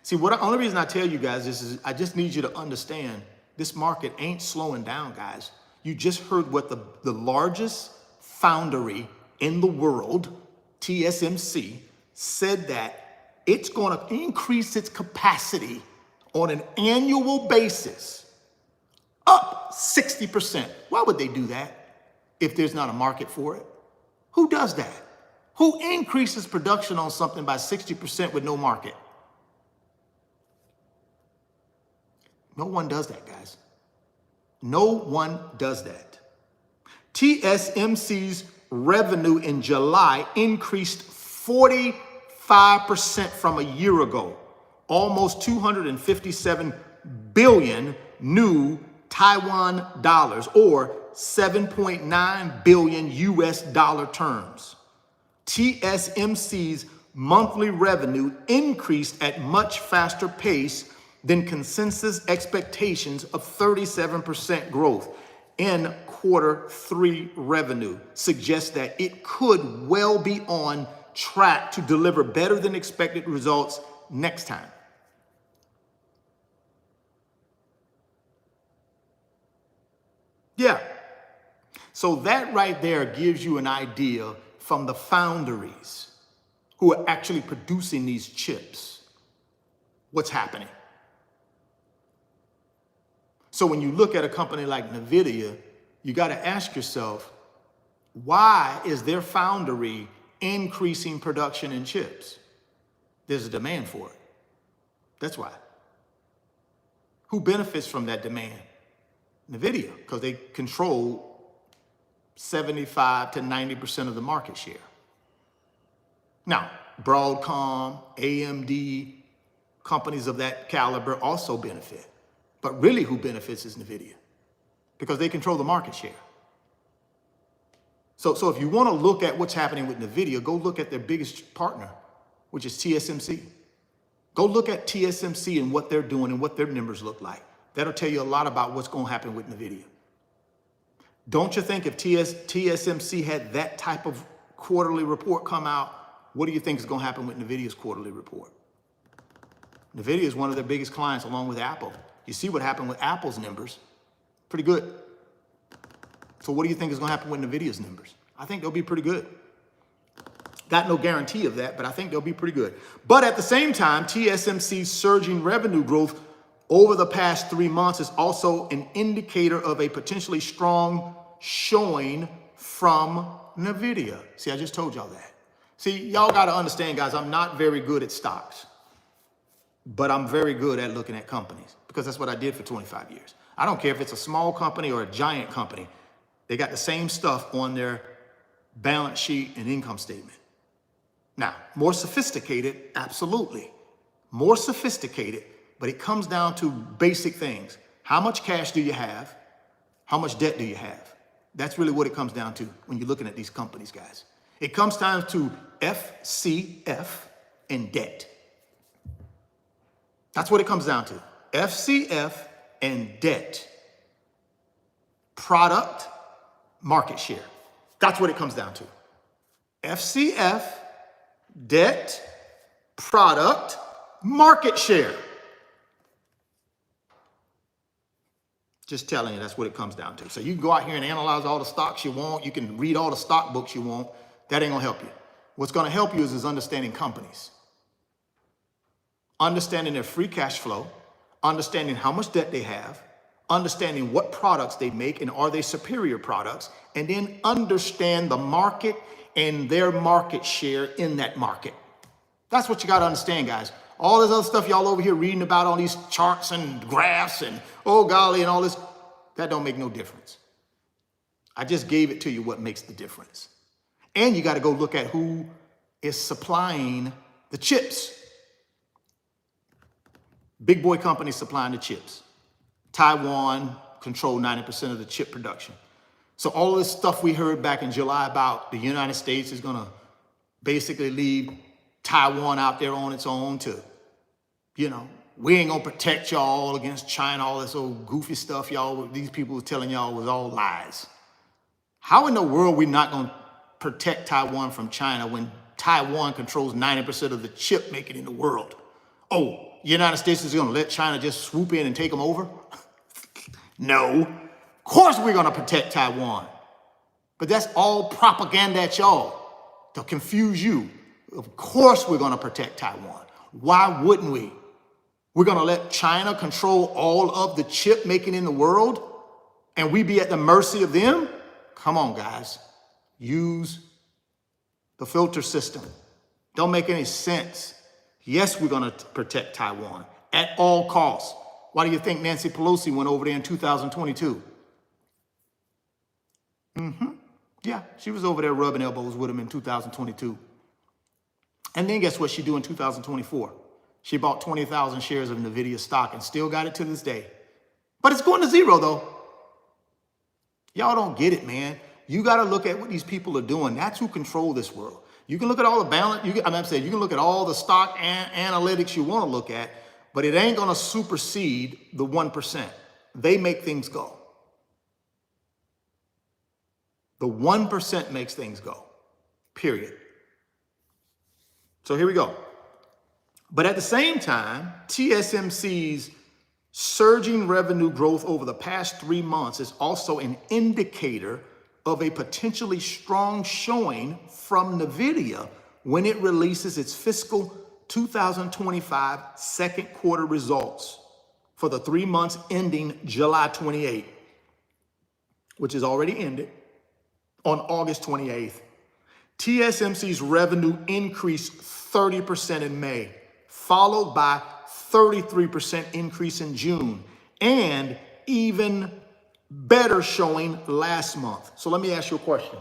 See, the only reason I tell you guys this is I just need you to understand this market ain't slowing down, guys. You just heard what the largest foundry in the world, TSMC, said that it's going to increase its capacity on an annual basis up 60%. Why would they do that if there's not a market for it? Who does that? Who increases production on something by 60% with no market? No one does that, guys. No one does that. TSMC's revenue in July increased 45% from a year ago, almost 257 billion new Taiwan dollars, or 7.9 billion US dollar terms. TSMC's monthly revenue increased at much faster pace than consensus expectations of 37% growth in Q3 revenue suggests that it could well be on track to deliver better than expected results next time. Yeah. So that right there gives you an idea from the foundries who are actually producing these chips, what's happening. So when you look at a company like Nvidia, you got to ask yourself, why is their foundry increasing production in chips? There's a demand for it. That's why. Who benefits from that demand? Nvidia, because they control 75 to 90% of the market share. Now, Broadcom, AMD, companies of that caliber also benefit. But really who benefits is Nvidia, because they control the market share. So if you want to look at what's happening with Nvidia, go look at their biggest partner, which is TSMC. Go look at TSMC and what they're doing and what their numbers look like. That'll tell you a lot about what's going to happen with Nvidia. Don't you think if TSMC had that type of quarterly report come out, what do you think is going to happen with Nvidia's quarterly report? Nvidia is one of their biggest clients along with Apple. You see what happened with Apple's numbers. Pretty good. So what do you think is going to happen with Nvidia's numbers? I think they'll be pretty good. Got no guarantee of that, but I think they'll be pretty good. But at the same time, TSMC's surging revenue growth over the past 3 months is also an indicator of a potentially strong showing from Nvidia. See, I just told y'all that. See, y'all got to understand, guys, I'm not very good at stocks, but I'm very good at looking at companies because that's what I did for 25 years. I don't care if it's a small company or a giant company. They got the same stuff on their balance sheet and income statement. Now, more sophisticated, absolutely. More sophisticated, but it comes down to basic things. How much cash do you have? How much debt do you have? That's really what it comes down to when you're looking at these companies, guys. It comes down to FCF and debt. That's what it comes down to. FCF and debt. Product, market share. That's what it comes down to. FCF, debt, product, market share. Just telling you, that's what it comes down to. So you can go out here and analyze all the stocks you want. You can read all the stock books you want. That ain't gonna help you. What's gonna help you is understanding companies. Understanding their free cash flow, understanding how much debt they have, understanding what products they make and are they superior products, and then understand the market and their market share in that market. That's what you gotta understand, guys. All this other stuff y'all over here reading about on these charts and graphs and oh golly and all this, that don't make no difference. I just gave it to you what makes the difference. And you got to go look at who is supplying the chips. Big boy companies supplying the chips. Taiwan control 90% of the chip production. So all of this stuff we heard back in July about the United States is going to basically leave Taiwan out there on its own to, we ain't going to protect y'all against China, all this old goofy stuff these people were telling y'all was all lies. How in the world are we not going to protect Taiwan from China when Taiwan controls 90% of the chip making in the world? Oh, the United States is going to let China just swoop in and take them over? No. Of course we're going to protect Taiwan. But that's all propaganda at y'all to confuse you. Of course we're going to protect Taiwan. Why wouldn't we? We're going to let China control all of the chip making in the world and we be at the mercy of them? Come on, guys. Use the filter system. Don't make any sense. Yes, we're going to protect Taiwan at all costs. Why do you think Nancy Pelosi went over there in 2022? Yeah, she was over there rubbing elbows with him in 2022. And then guess what she do in 2024? She bought 20,000 shares of Nvidia stock and still got it to this day. But it's going to zero though. Y'all don't get it, man. You got to look at what these people are doing. That's who control this world. You can look at all the balance. You can look at all the stock analytics you want to look at, but it ain't going to supersede the 1%. They make things go. The 1% makes things go, period. So here we go. But at the same time, TSMC's surging revenue growth over the past 3 months is also an indicator of a potentially strong showing from Nvidia when it releases its fiscal 2025 second quarter results for the 3 months ending July 28, which is already ended, on August 28th. TSMC's revenue increased 30% in May, followed by 33% increase in June, and even better showing last month. So let me ask you a question.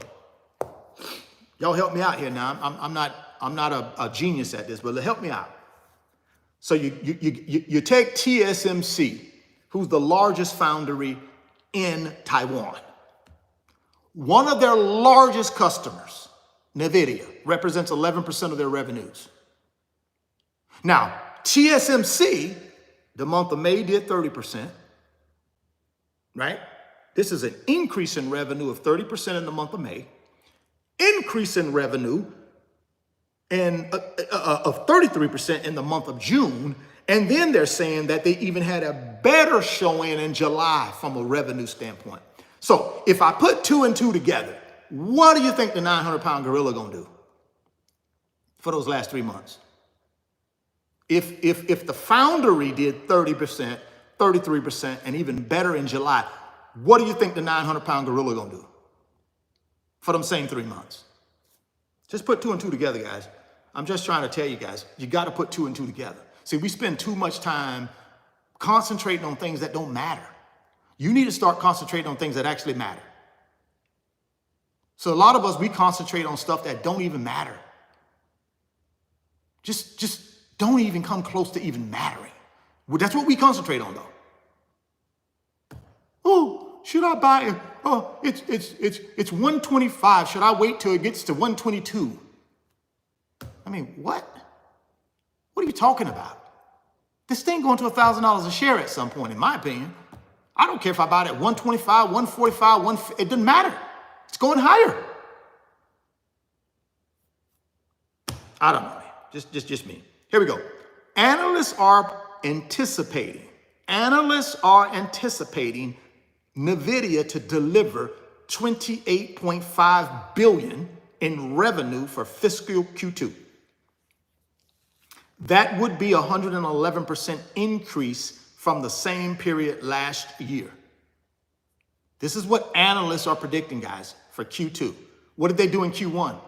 Y'all help me out here now. I'm not a genius at this, but help me out. So you take TSMC, who's the largest foundry in Taiwan. One of their largest customers, Nvidia, represents 11% of their revenues. Now, TSMC, the month of May did 30%, right? This is an increase in revenue of 30% in the month of May, increase in revenue of 33% in the month of June, and then they're saying that they even had a better showing in July from a revenue standpoint. So if I put 2 and 2 together, what do you think the 900-pound gorilla gonna do for those last 3 months? If the foundry did 30%, 33%, and even better in July, what do you think the 900-pound gorilla gonna do for them same 3 months? Just put 2 and 2 together, guys. I'm just trying to tell you guys, you got to put 2 and 2 together. See, we spend too much time concentrating on things that don't matter. You need to start concentrating on things that actually matter. So a lot of us, we concentrate on stuff that don't even matter. Just don't even come close to even mattering. Well, that's what we concentrate on though. Oh, should I buy it? Oh, it's 125. Should I wait till it gets to 122? I mean, what? What are you talking about? This thing going to $1,000 a share at some point, in my opinion. I don't care if I buy it at 125, 145, it doesn't matter. It's going higher. I don't know, man. Just me. Here we go. Analysts are anticipating Nvidia to deliver $28.5 billion in revenue for fiscal Q2. That would be 111% increase from the same period last year. This is what analysts are predicting, guys, for Q2. What did they do in Q1?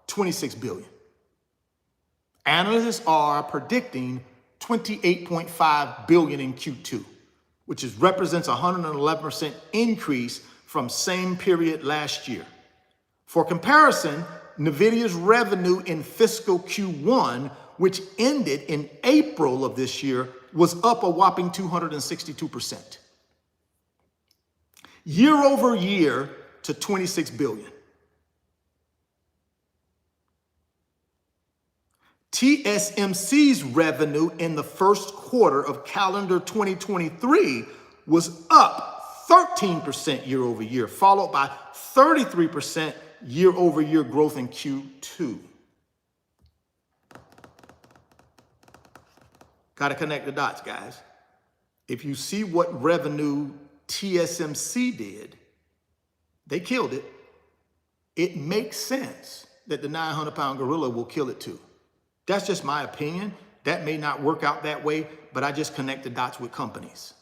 26 billion. Analysts are predicting 28.5 billion in Q2, which represents 111% increase from same period last year. For comparison, Nvidia's revenue in fiscal Q1, which ended in April of this year, was up a whopping 262%. Year over year to 26 billion. TSMC's revenue in the first quarter of calendar 2023 was up 13% year over year, followed by 33% year over year growth in Q2. Got to connect the dots, guys. If you see what revenue TSMC did, they killed it. It makes sense that the 900-pound gorilla will kill it too. That's just my opinion. That may not work out that way, but I just connect the dots with companies.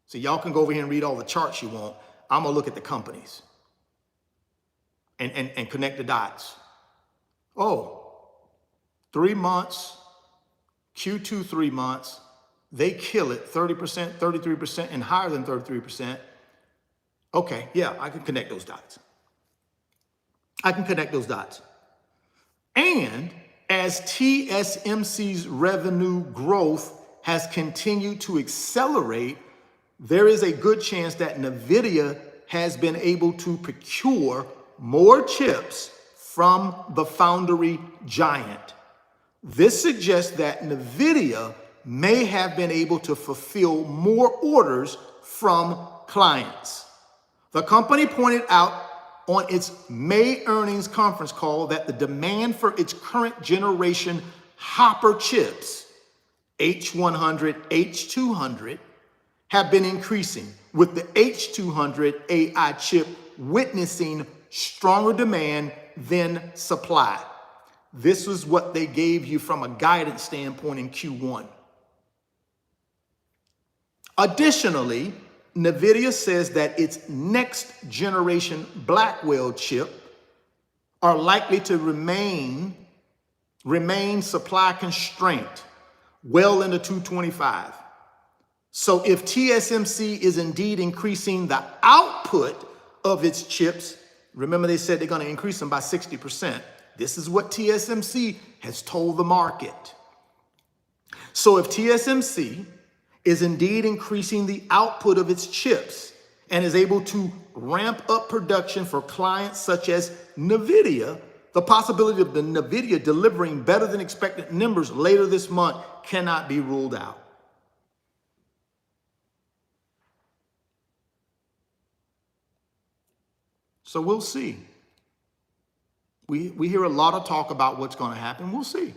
So y'all can go over here and read all the charts you want. I'm gonna look at the companies and connect the dots. Oh, 3 months, Q2 3 months, they kill it 30%, 33%, and higher than 33%. Okay, yeah, I can connect those dots. I can connect those dots. And as TSMC's revenue growth has continued to accelerate, there is a good chance that Nvidia has been able to procure more chips from the foundry giant. This suggests that Nvidia may have been able to fulfill more orders from clients. The company pointed out on its May earnings conference call that the demand for its current generation Hopper chips, H100, H200, have been increasing, with the H200 AI chip witnessing stronger demand than supply. This is what they gave you from a guidance standpoint in Q1. Additionally, Nvidia says that its next generation Blackwell chip are likely to remain supply constrained well into 2025. So if TSMC is indeed increasing the output of its chips, remember they said they're going to increase them by 60%. This is what TSMC has told the market. So if TSMC is indeed increasing the output of its chips and is able to ramp up production for clients such as Nvidia, the possibility of the Nvidia delivering better than expected numbers later this month cannot be ruled out. So we'll see. We hear a lot of talk about what's going to happen. We'll see.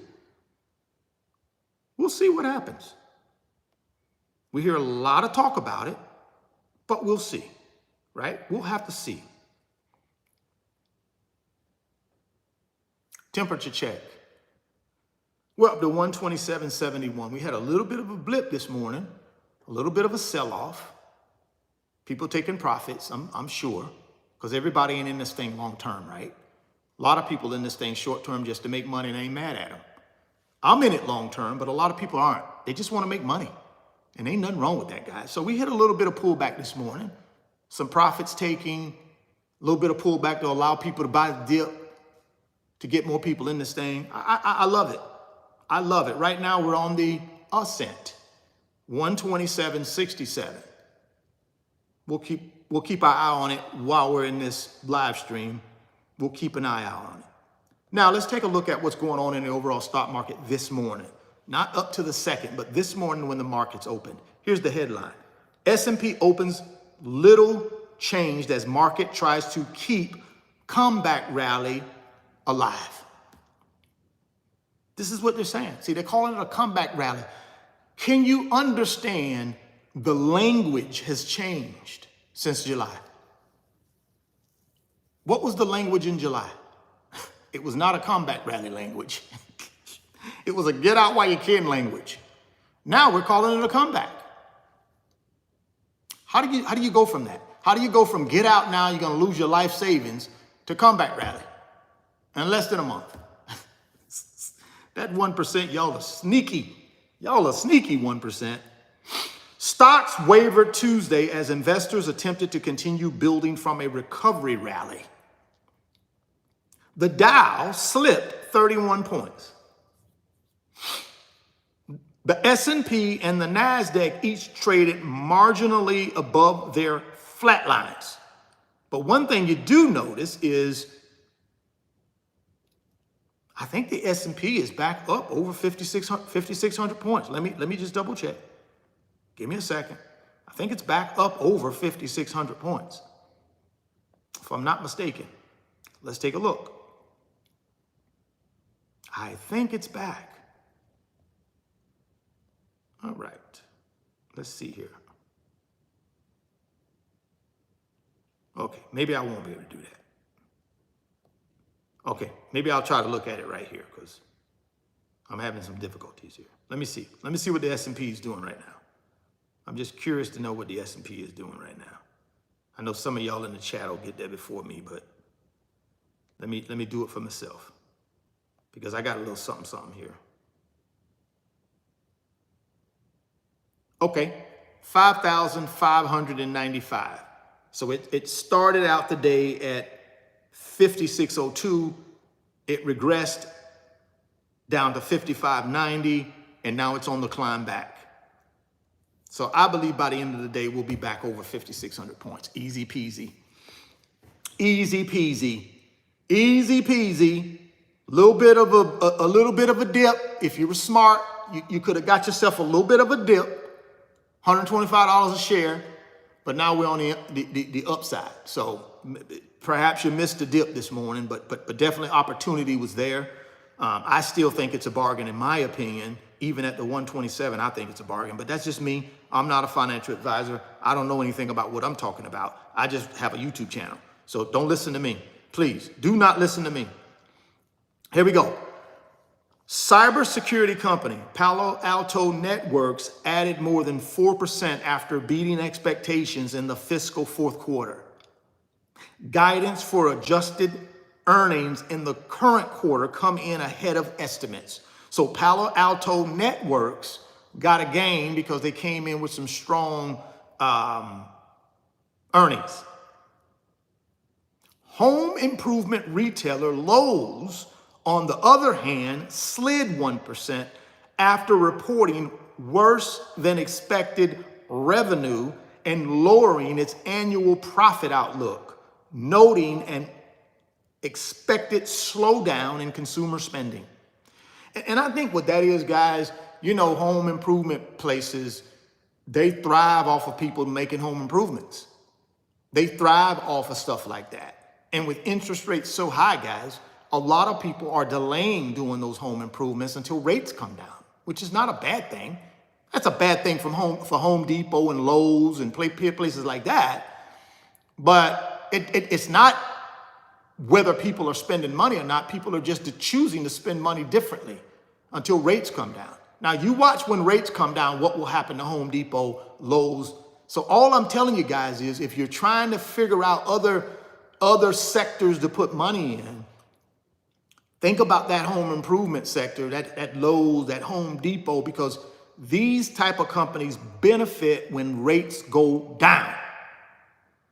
We'll see what happens. We hear a lot of talk about it, but we'll see, right? We'll have to see. Temperature check. We're up to 127.71. We had a little bit of a blip this morning, a little bit of a sell-off. People taking profits, I'm sure, because everybody ain't in this thing long-term, right? A lot of people in this thing short-term just to make money and ain't mad at them. I'm in it long-term, but a lot of people aren't. They just want to make money. And ain't nothing wrong with that, guys. So we hit a little bit of pullback this morning. Some profits taking, A little bit of pullback to allow people to buy the dip to get more people in this thing. I love it. I love it. Right now we're on the ascent, 127.67. We'll keep our eye on it while we're in this live stream. We'll keep an eye out on it. Now let's take a look at what's going on in the overall stock market this morning. Not up to the second, but this morning when the markets opened. Here's the headline. S&P opens little changed as market tries to keep comeback rally alive. This is what they're saying. See, they're calling it a comeback rally. Can you understand the language has changed since July? What was the language in July? It was not a comeback rally language. It was a get out while you can language. Now we're calling it a comeback. How do you go from that? How do you go from get out now, you're going to lose your life savings, to comeback rally in less than a month? That 1%, y'all are sneaky. Y'all are sneaky 1%. Stocks wavered Tuesday as investors attempted to continue building from a recovery rally. The Dow slipped 31 points. The S&P and the NASDAQ each traded marginally above their flat lines. But one thing you do notice is I think the S&P is back up over 5,600 points. Let me just double check. Give me a second. I think it's back up over 5,600 points, if I'm not mistaken. Let's take a look. I think it's back. All right. Let's see here. Okay, maybe I won't be able to do that. Okay, maybe I'll try to look at it right here because I'm having some difficulties here. Let me see. Let me see what the S&P is doing right now. I'm just curious to know what the S&P is doing right now. I know some of y'all in the chat will get there before me, but let me do it for myself because I got a little something here. Okay, 5,595. So it started out the day at 5602. It regressed down to 5590, and now it's on the climb back. So I believe by the end of the day, we'll be back over 5,600 points. Easy peasy. Easy peasy. Easy peasy. A little bit of a dip. If you were smart, you could have got yourself a little bit of a dip. $125 a share, but now we're on the upside. So perhaps you missed the dip this morning, but definitely opportunity was there. I still think it's a bargain in my opinion. Even at the 127, I think it's a bargain, but that's just me. I'm not a financial advisor. I don't know anything about what I'm talking about. I just have a YouTube channel. So don't listen to me. Please do not listen to me. Here we go. Cybersecurity company Palo Alto Networks added more than 4% after beating expectations in the fiscal fourth quarter. Guidance for adjusted earnings in the current quarter come in ahead of estimates. So Palo Alto Networks got a gain because they came in with some strong earnings. Home improvement retailer Lowe's, on the other hand, slid 1% after reporting worse than expected revenue and lowering its annual profit outlook, noting an expected slowdown in consumer spending. And I think what that is, guys, you know, home improvement places, they thrive off of people making home improvements. They thrive off of stuff like that. And with interest rates so high, guys, a lot of people are delaying doing those home improvements until rates come down, which is not a bad thing. That's a bad thing for Home Depot and Lowe's and places like that. But it's not whether people are spending money or not. People are just choosing to spend money differently until rates come down. Now, you watch when rates come down, what will happen to Home Depot, Lowe's. So all I'm telling you guys is if you're trying to figure out other sectors to put money in, think about that home improvement sector, that Lowe's, that Home Depot, because these type of companies benefit when rates go down.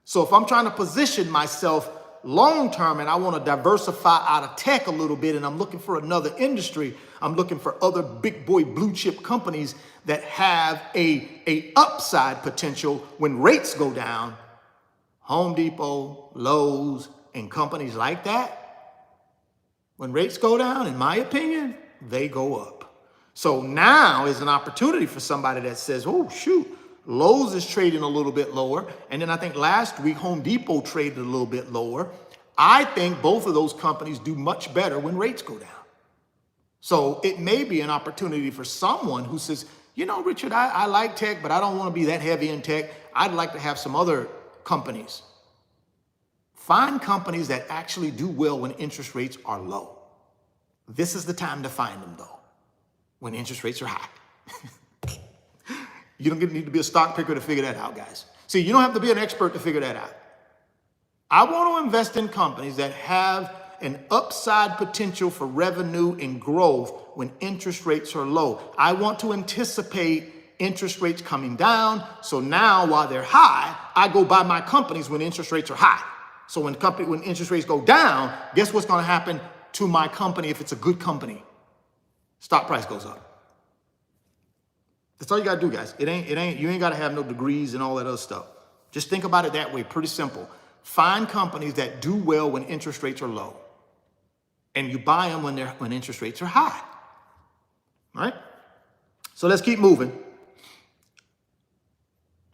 So if I'm trying to position myself long term and I want to diversify out of tech a little bit and I'm looking for another industry, I'm looking for other big boy blue chip companies that have a upside potential when rates go down, Home Depot, Lowe's, and companies like that, when rates go down, in my opinion, they go up. So now is an opportunity for somebody that says, oh, shoot, Lowe's is trading a little bit lower. And then I think last week, Home Depot traded a little bit lower. I think both of those companies do much better when rates go down. So it may be an opportunity for someone who says, you know, Richard, I like tech, but I don't want to be that heavy in tech. I'd like to have some other companies. Find companies that actually do well when interest rates are low. This is the time to find them, though, when interest rates are high. You don't need to be a stock picker to figure that out, guys. See, you don't have to be an expert to figure that out. I want to invest in companies that have an upside potential for revenue and growth when interest rates are low. I want to anticipate interest rates coming down. So now while they're high, I go buy my companies when interest rates are high. So when interest rates go down, guess what's going to happen to my company if it's a good company? Stock price goes up. That's all you got to do, guys. You ain't got to have no degrees and all that other stuff. Just think about it that way. Pretty simple. Find companies that do well when interest rates are low. And you buy them when interest rates are high. All right? So let's keep moving.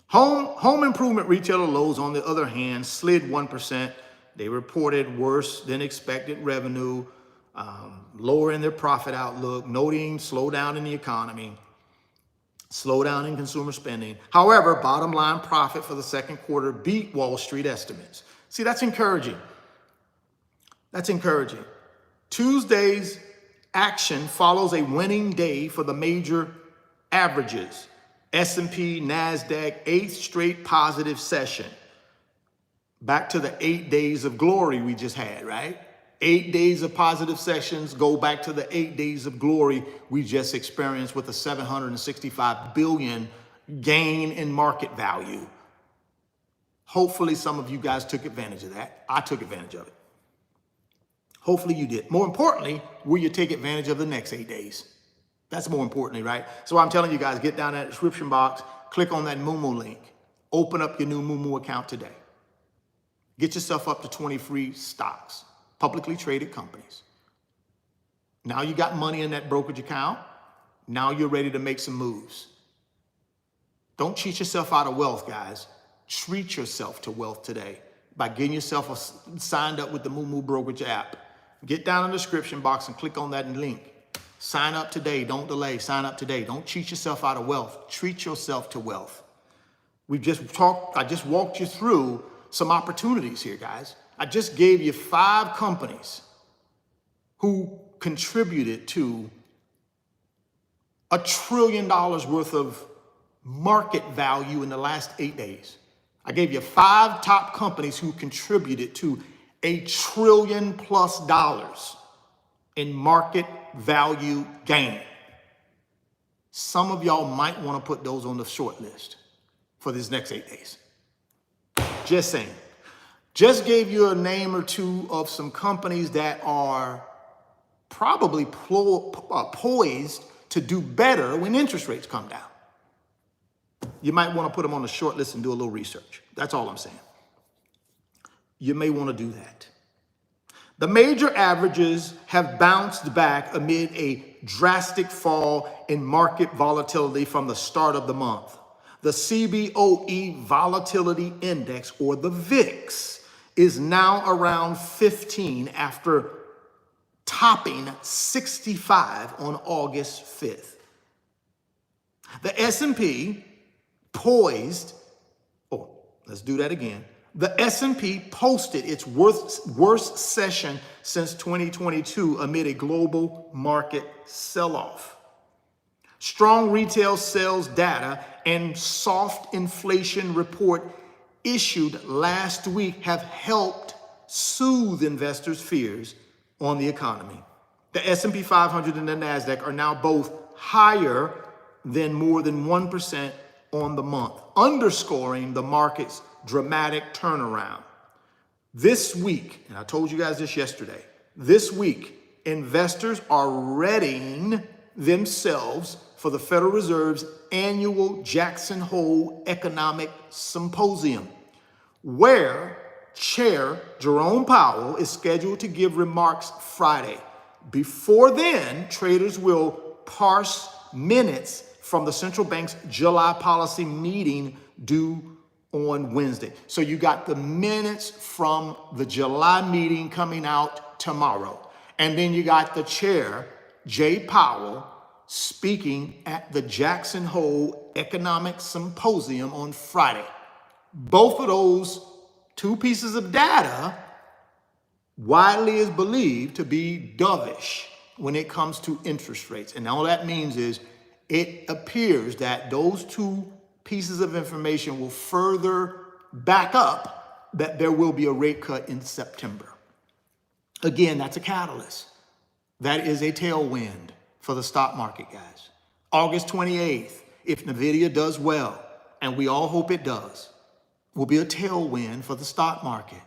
Home improvement retailer Lowe's, on the other hand, slid 1%. They reported worse than expected revenue, lower in their profit outlook, noting slowdown in the economy, slowdown in consumer spending. However, bottom line profit for the second quarter beat Wall Street estimates. See, that's encouraging. That's encouraging. Tuesday's action follows a winning day for the major averages. S&P, NASDAQ, 8th straight positive session. Back to the 8 days of glory we just had, right? 8 days of positive sessions go back to the 8 days of glory we just experienced with a 765 billion gain in market value. Hopefully some of you guys took advantage of that. I took advantage of it. Hopefully you did. More importantly, will you take advantage of the next 8 days? That's more importantly, right? So I'm telling you guys, get down that description box, click on that Moomoo link, open up your new Moomoo account today. Get yourself up to 20 free stocks, publicly traded companies. Now you got money in that brokerage account. Now you're ready to make some moves. Don't cheat yourself out of wealth, guys. Treat yourself to wealth today by getting yourself signed up with the Moomoo Brokerage app. Get down in the description box and click on that link. Sign up today. Don't delay. Sign up today. Don't cheat yourself out of wealth. Treat yourself to wealth. I just walked you through some opportunities here, guys. I just gave you 5 companies who contributed to $1 trillion worth of market value in the last 8 days. I gave you 5 top companies who contributed to $1 trillion+ in market value gain. Some of y'all might want to put those on the short list for this next 8 days. Just saying. Just gave you a name or two of some companies that are probably poised to do better when interest rates come down. You might want to put them on the short list and do a little research. That's all I'm saying. You may want to do that. The major averages have bounced back amid a drastic fall in market volatility from the start of the month. The CBOE Volatility Index, or the VIX, is now around 15 after topping 65 on August 5th. The S&P poised, let's do that again. The S&P posted its worst session since 2022 amid a global market sell-off. Strong retail sales data and soft inflation report issued last week have helped soothe investors' fears on the economy. The S&P 500 and the NASDAQ are now both higher than more than 1% on the month, underscoring the market's dramatic turnaround. This week, and I told you guys this yesterday, this week, investors are readying themselves for the Federal Reserve's annual Jackson Hole Economic Symposium, where Chair Jerome Powell is scheduled to give remarks Friday. Before then, traders will parse minutes from the central bank's July policy meeting due on Wednesday. So you got the minutes from the July meeting coming out tomorrow. And then you got the chair, Jay Powell, speaking at the Jackson Hole Economic Symposium on Friday. Both of those two pieces of data widely is believed to be dovish when it comes to interest rates. And all that means is it appears that those two pieces of information will further back up that there will be a rate cut in September. Again, that's a catalyst. That is a tailwind for the stock market, guys. August 28th, if Nvidia does well, and we all hope it does, will be a tailwind for the stock market.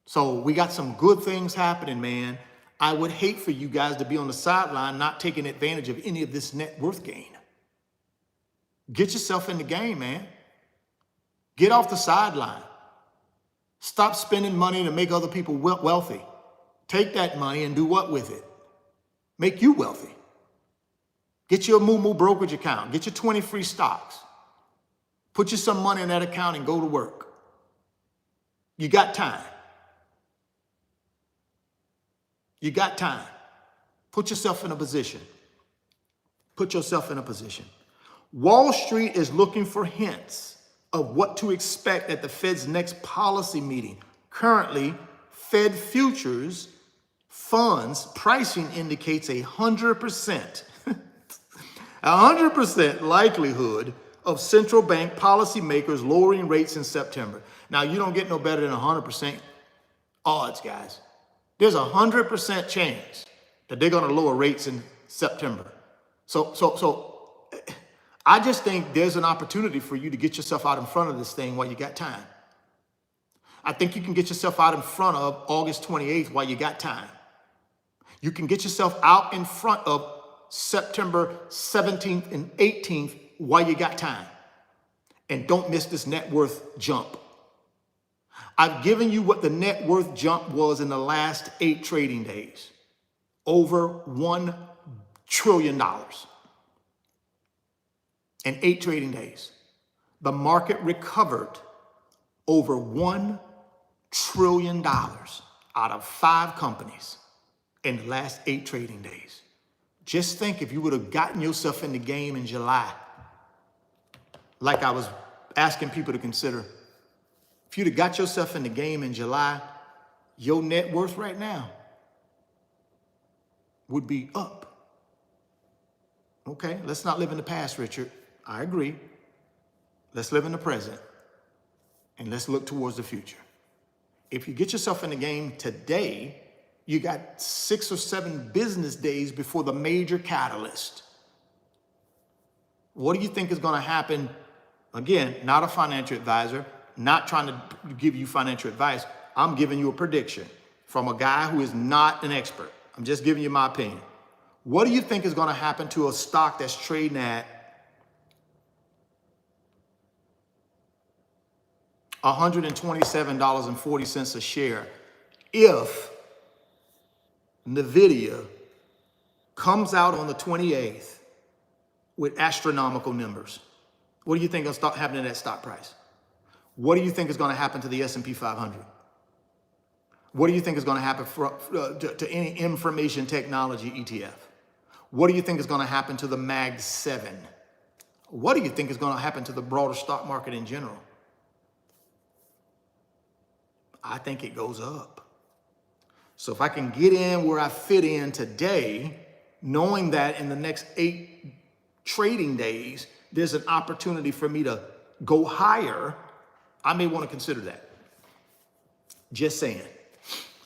So we got some good things happening, man. I would hate for you guys to be on the sideline not taking advantage of any of this net worth gain. Get yourself in the game, man. Get off the sideline. Stop spending money to make other people wealthy. Take that money and do what with it? Make you wealthy. Get your Moo Brokerage account. Get your 20 free stocks. Put you some money in that account and go to work. You got time. You got time. Put yourself in a position. Put yourself in a position. Wall Street is looking for hints of what to expect at the Fed's next policy meeting. Currently, Fed futures funds pricing indicates 100%, 100% likelihood of central bank policymakers lowering rates in September. Now, you don't get no better than 100% odds, guys. There's 100% chance that they're going to lower rates in September. So I just think there's an opportunity for you to get yourself out in front of this thing while you got time. I think you can get yourself out in front of August 28th while you got time. You can get yourself out in front of September 17th and 18th while you got time. And don't miss this net worth jump. I've given you what the net worth jump was in the last 8 trading days. Over $1 trillion. In 8 trading days. The market recovered over $1 trillion out of 5 companies in the last 8 trading days. Just think if you would have gotten yourself in the game in July, like I was asking people to consider, if you'd have got yourself in the game in July, your net worth right now would be up. Okay, let's not live in the past, Richard. I agree. Let's live in the present and let's look towards the future. If you get yourself in the game today, you got 6 or 7 business days before the major catalyst. What do you think is going to happen? Again, not a financial advisor, not trying to give you financial advice. I'm giving you a prediction from a guy who is not an expert. I'm just giving you my opinion. What do you think is going to happen to a stock that's trading at $127.40 a share if Nvidia comes out on the 28th with astronomical numbers? What do you think is going to happen to that stock price? What do you think is going to happen to the S&P 500? What do you think is going to happen to any information technology ETF? What do you think is going to happen to the Mag 7? What do you think is going to happen to the broader stock market in general? I think it goes up. So if I can get in where I fit in today, knowing that in the next 8 trading days, there's an opportunity for me to go higher, I may want to consider that. Just saying.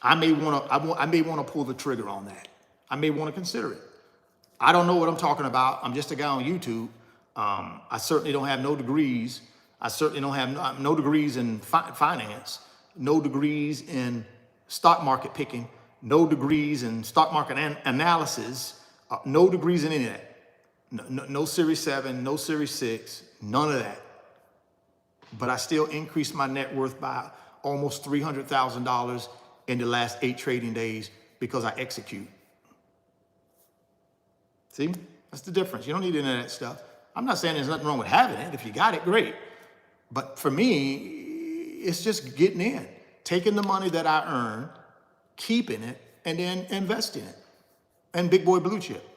I may want to pull the trigger on that. I may want to consider it. I don't know what I'm talking about. I'm just a guy on YouTube. I certainly don't have no degrees. I certainly don't have no degrees in finance. no degrees in stock market picking, no degrees in stock market analysis, no degrees in any of that. No Series 7, no Series 6, none of that. But I still increased my net worth by almost $300,000 in the last 8 trading days because I execute. See, that's the difference. You don't need any of that stuff. I'm not saying there's nothing wrong with having it. If you got it, great. But for me, it's just getting in, taking the money that I earn, keeping it, and then investing it. And big boy blue chip,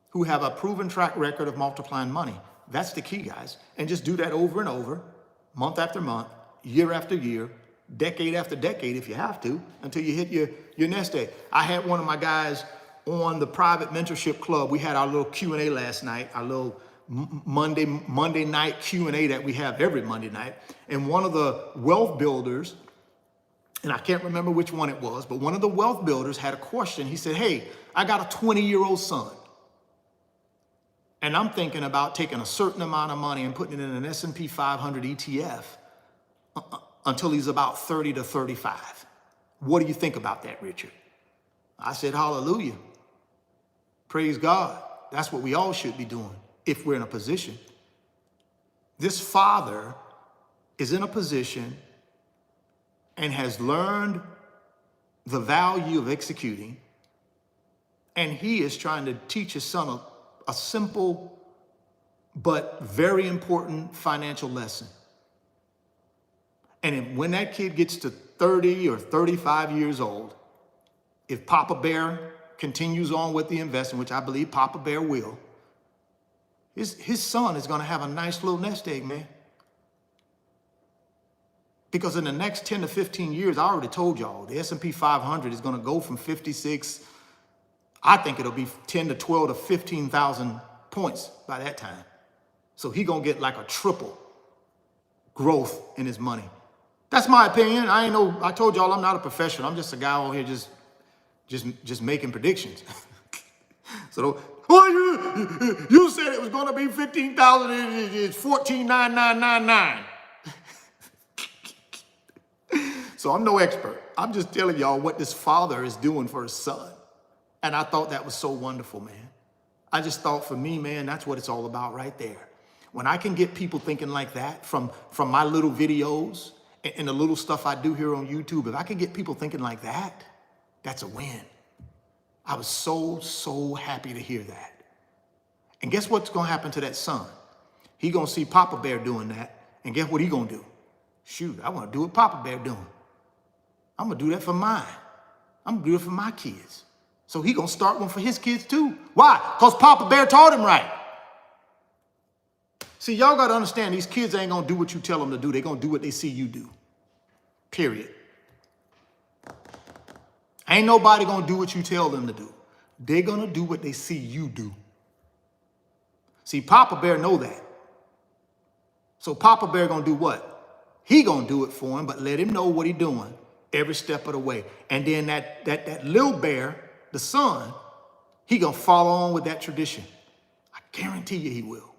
who have a proven track record of multiplying money. That's the key, guys. And just do that over and over, month after month, year after year, decade after decade if you have to, until you hit your nest egg. I had one of my guys on the private mentorship club. We had our little Q&A last night, our little Monday night Q&A that we have every Monday night. And one of the wealth builders, and I can't remember which one it was, but one of the wealth builders had a question. He said, hey, I got a 20-year-old son. And I'm thinking about taking a certain amount of money and putting it in an S&P 500 ETF until he's about 30 to 35. What do you think about that, Richard? I said, hallelujah. Praise God. That's what we all should be doing if we're in a position. This father is in a position and has learned the value of executing, and he is trying to teach his son a simple but very important financial lesson. And when that kid gets to 30 or 35 years old, if Papa Bear continues on with the investment, which I believe Papa Bear will, his son is going to have a nice little nest egg, man. Because in the next 10 to 15 years, I already told y'all, the S&P 500 is going to go from 56, I think it'll be 10 to 12 to 15,000 points by that time. So he going to get like a triple growth in his money. That's my opinion. I told y'all I'm not a professional. I'm just a guy out here just making predictions. So, you said it was going to be 15,000. It's 14,999. So I'm no expert. I'm just telling y'all what this father is doing for his son. And I thought that was so wonderful, man. I just thought for me, man, that's what it's all about right there. When I can get people thinking like that from my little videos and the little stuff I do here on YouTube, if I can get people thinking like that, that's a win. I was so happy to hear that. And guess what's going to happen to that son? He going to see Papa Bear doing that. And guess what he going to do? Shoot, I want to do what Papa Bear doing. I'm going to do that for mine. I'm going to do it for my kids. So he going to start one for his kids too. Why? Because Papa Bear taught him right. See, y'all got to understand, these kids ain't going to do what you tell them to do. They're going to do what they see you do. Period. Ain't nobody going to do what you tell them to do. They're going to do what they see you do. See, Papa Bear know that. So Papa Bear going to do what? He going to do it for him, but let him know what he doing every step of the way. And then that little bear, the son, he going to follow on with that tradition. I guarantee you he will.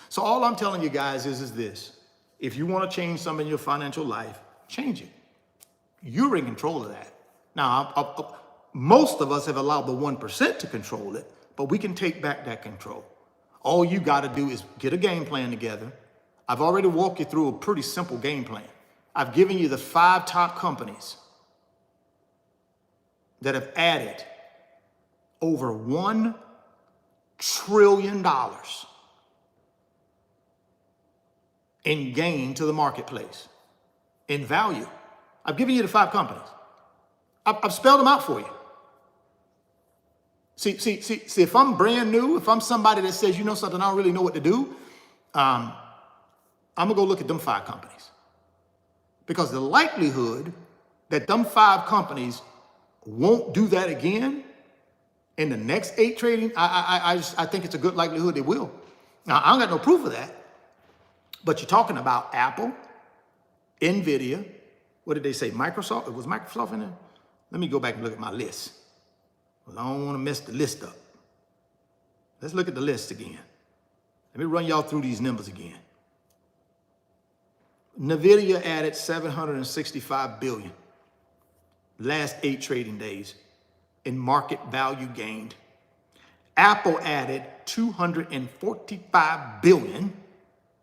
So all I'm telling you guys is this. If you want to change something in your financial life, change it. You're in control of that. Now, most of us have allowed the 1% to control it, but we can take back that control. All you got to do is get a game plan together. I've already walked you through a pretty simple game plan. I've given you the 5 top companies that have added over $1 trillion in gain to the marketplace, in value. I've given you the 5 companies. I've spelled them out for you. See, if I'm brand new, if I'm somebody that says, you know something, I don't really know what to do, I'm going to go look at them 5 companies. Because the likelihood that them 5 companies won't do that again in the next 8 trading, I think it's a good likelihood they will. Now, I don't got no proof of that. But you're talking about Apple, Nvidia, what did they say? Microsoft? Was Microsoft in there? Let me go back and look at my list. Well, I don't want to mess the list up. Let's look at the list again. Let me run y'all through these numbers again. Nvidia added 765 billion last 8 trading days in market value gained. Apple added 245 billion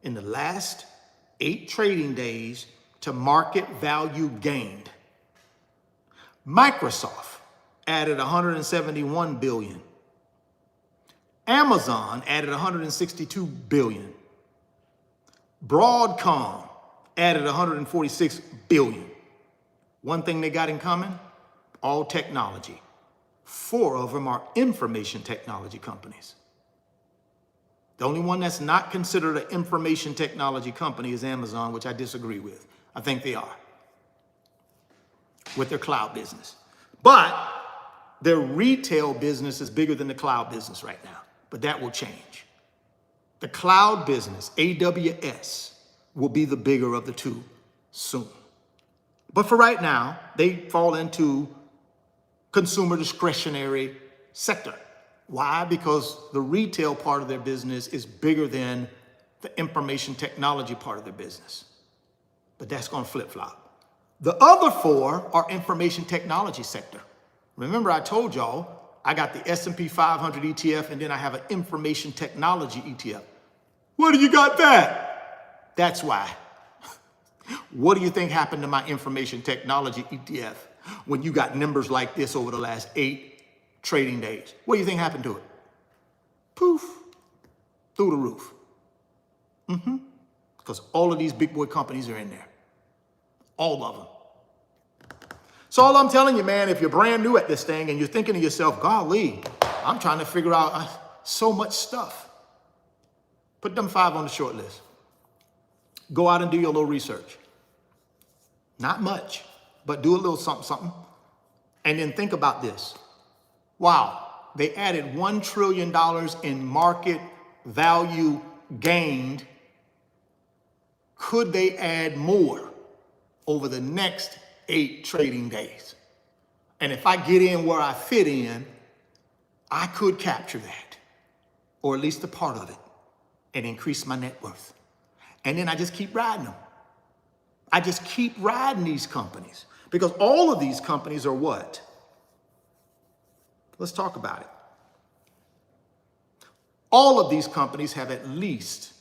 in the last 8 trading days to market value gained. Microsoft added 171 billion. Amazon added 162 billion. Broadcom added 146 billion. One thing they got in common, all technology. 4 of them are information technology companies. The only one that's not considered an information technology company is Amazon, which I disagree with. I think they are, with their cloud business. But their retail business is bigger than the cloud business right now, but that will change. The cloud business, AWS, will be the bigger of the two soon. But for right now, they fall into consumer discretionary sector. Why? Because the retail part of their business is bigger than the information technology part of their business. But that's going to flip-flop. The other 4 are information technology sector. Remember, I told y'all I got the S&P 500 ETF and then I have an information technology ETF. Where do you got that? That's why. What do you think happened to my information technology ETF when you got numbers like this over the last 8 trading days? What do you think happened to it? Poof, through the roof. Because all of these big boy companies are in there. All of them. So all I'm telling you, man, if you're brand new at this thing and you're thinking to yourself, golly, I'm trying to figure out so much stuff. Put them 5 on the short list. Go out and do your little research. Not much, but do a little something. And then think about this. Wow, they added $1 trillion in market value gained. Could they add more over the next 8 trading days? And if I get in where I fit in, I could capture that, or at least a part of it, and increase my net worth. And then I just keep riding them. I just keep riding these companies because all of these companies are what? Let's talk about it. All of these companies have at least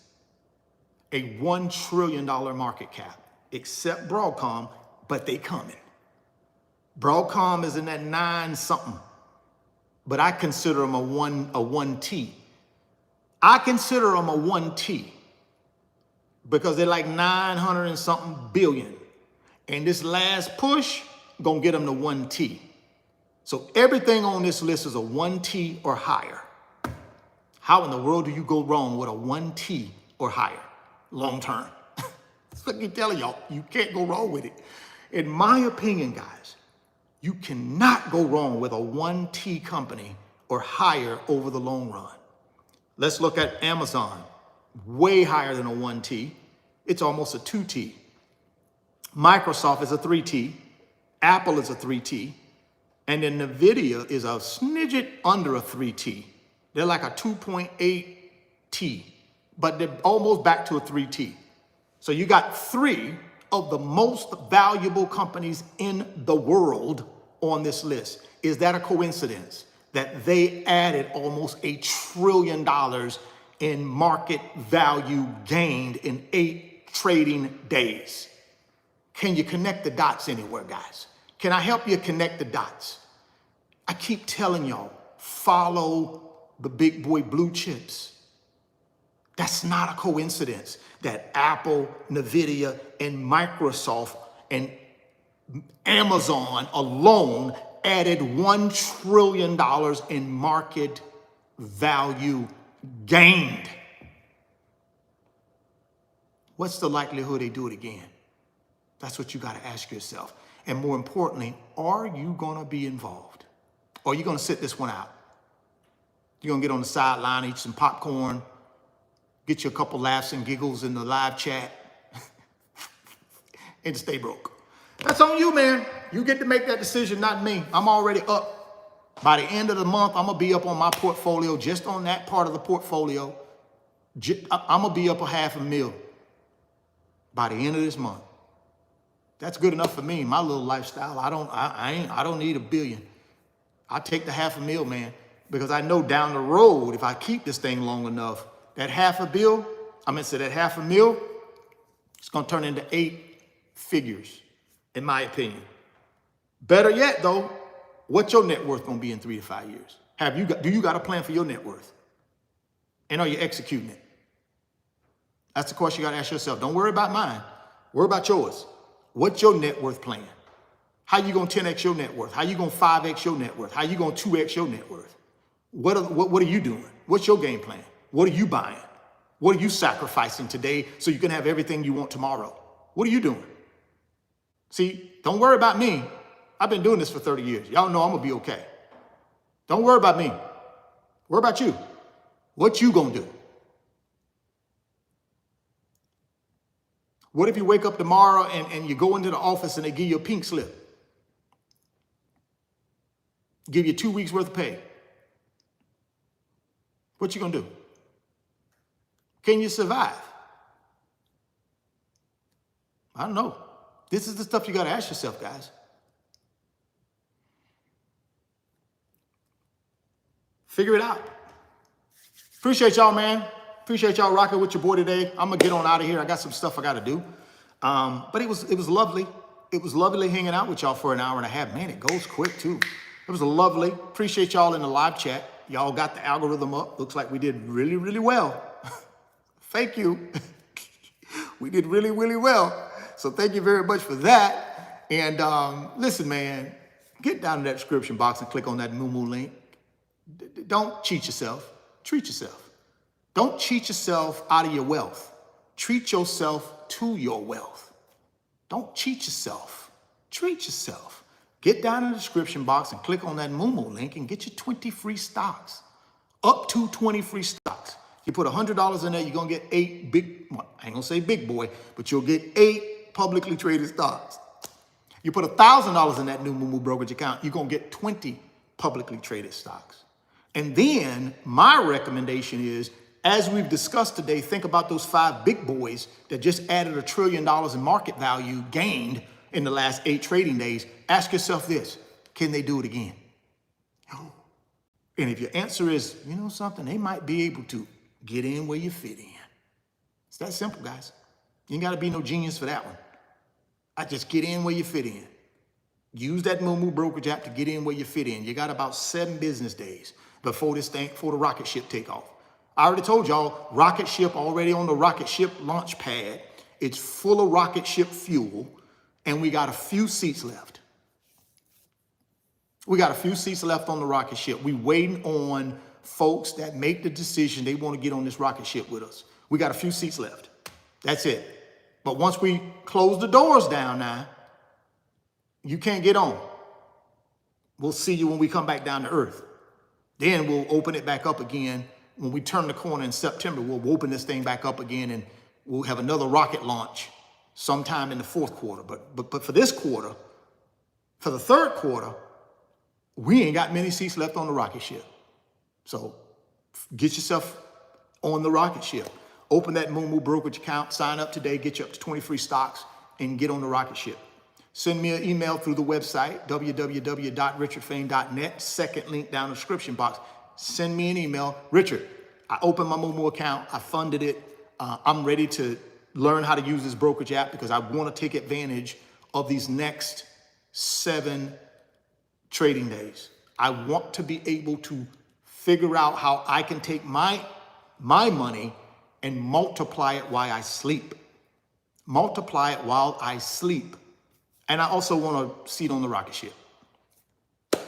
a $1 trillion market cap, except Broadcom, but they coming. Broadcom is in that 9 something, but I consider them a 1T. I consider them a 1T. Because they're like 900 and something billion. And this last push gonna get them to 1T. So everything on this list is a 1T or higher. How in the world do you go wrong with a 1T or higher long term? That's what I'm telling y'all, you can't go wrong with it. In my opinion, guys, you cannot go wrong with a 1T company or higher over the long run. Let's look at Amazon. Way higher than a 1T. It's almost a 2T. Microsoft is a 3T. Apple is a 3T. And then Nvidia is a smidget under a 3T. They're like a 2.8T, but they're almost back to a 3T. So you got 3 of the most valuable companies in the world on this list. Is that a coincidence that they added almost $1 trillion in market value gained in 8 trading days? Can you connect the dots anywhere, guys? Can I help you connect the dots? I keep telling y'all, follow the big boy blue chips. That's not a coincidence that Apple, Nvidia, and Microsoft and Amazon alone added $1 trillion in market value gained. What's the likelihood they do it again? That's what you got to ask yourself. And more importantly, are you going to be involved? Or are you going to sit this one out? You're going to get on the sideline, eat some popcorn, get you a couple laughs and giggles in the live chat, and stay broke. That's on you, man. You get to make that decision, not me. I'm already up. By the end of the month, I'm going to be up on my portfolio, just on that part of the portfolio. I'm going to be up $500,000. by the end of this month. That's good enough for me, my little lifestyle. I don't need $1 billion. I take the $500,000, man, because I know down the road, if I keep this thing long enough, that $500,000, it's gonna turn into 8 figures, in my opinion. Better yet, though, what's your net worth gonna be in 3 to 5 years? Do you got a plan for your net worth? And are you executing it? That's the question you gotta ask yourself. Don't worry about mine. Worry about yours. What's your net worth plan? How you gonna 10x your net worth? How you gonna 5x your net worth? How you gonna 2x your net worth? What are you doing? What's your game plan? What are you buying? What are you sacrificing today so you can have everything you want tomorrow? What are you doing? See, don't worry about me. I've been doing this for 30 years. Y'all know I'm gonna be okay. Don't worry about me. Worry about you. What you gonna do? What if you wake up tomorrow and you go into the office and they give you a pink slip? Give you 2 weeks worth of pay. What you gonna do? Can you survive? I don't know. This is the stuff you gotta ask yourself, guys. Figure it out. Appreciate y'all, man. Appreciate y'all rocking with your boy today. I'm gonna get on out of here. I got some stuff I gotta do. But it was lovely. It was lovely hanging out with y'all for an hour and a half. Man, it goes quick too. It was lovely. Appreciate y'all in the live chat. Y'all got the algorithm up. Looks like we did really, really well. Thank you. We did really, really well. So thank you very much for that. And listen, man, get down to that description box and click on that Moo link. Don't cheat yourself. Treat yourself. Don't cheat yourself out of your wealth. Treat yourself to your wealth. Don't cheat yourself. Treat yourself. Get down in the description box and click on that Moo link and get your 20 free stocks. Up to 20 free stocks. You put $100 in there, you're gonna get 8 well, I ain't gonna say big boy, but you'll get 8 publicly traded stocks. You put $1,000 in that new Moo brokerage account, you're gonna get 20 publicly traded stocks. And then my recommendation is, as we've discussed today, think about those 5 big boys that just added $1 trillion in market value gained in the last 8 trading days. Ask yourself this, can they do it again? And if your answer is, you know something, they might be able to. Get in where you fit in. It's that simple, guys. You ain't got to be no genius for that one. I just get in where you fit in. Use that Moo brokerage app to get in where you fit in. You got about 7 business days before the rocket ship take off. I already told y'all, rocket ship already on the rocket ship launch pad. It's full of rocket ship fuel, and we got a few seats left. We got a few seats left on the rocket ship. We waiting on folks that make the decision they want to get on this rocket ship with us. We got a few seats left. That's it. But once we close the doors down now, you can't get on. We'll see you when we come back down to earth. Then we'll open it back up again. When we turn the corner in September, we'll open this thing back up again and we'll have another rocket launch sometime in the 4th quarter. But for this quarter, for the 3rd quarter, we ain't got many seats left on the rocket ship. So get yourself on the rocket ship. Open that Moo brokerage account, sign up today, get you up to 20 free stocks, and get on the rocket ship. Send me an email through the website, www.richardfain.net, 2nd link down the description box. Send me an email. Richard, I opened my Moo account, I funded it. I'm ready to learn how to use this brokerage app because I want to take advantage of these next 7 trading days. I want to be able to figure out how I can take my money and multiply it while I sleep. Multiply it while I sleep. And I also want a seat on the rocket ship.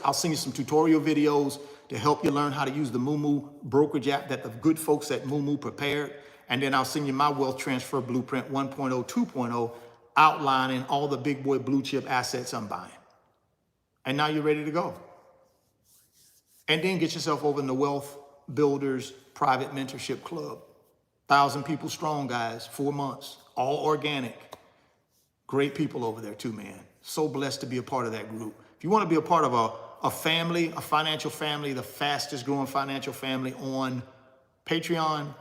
I'll send you some tutorial videos to help you learn how to use the Moo brokerage app that the good folks at Moo prepared. And then I'll send you my wealth transfer blueprint 1.0, 2.0, outlining all the big boy blue chip assets I'm buying. And now you're ready to go. And then get yourself over in the Wealth Builders Private Mentorship Club. 1,000 people strong, guys, 4 months, all organic. Great people over there too, man. So blessed to be a part of that group. If you want to be a part of a family, a financial family, the fastest growing financial family on Patreon,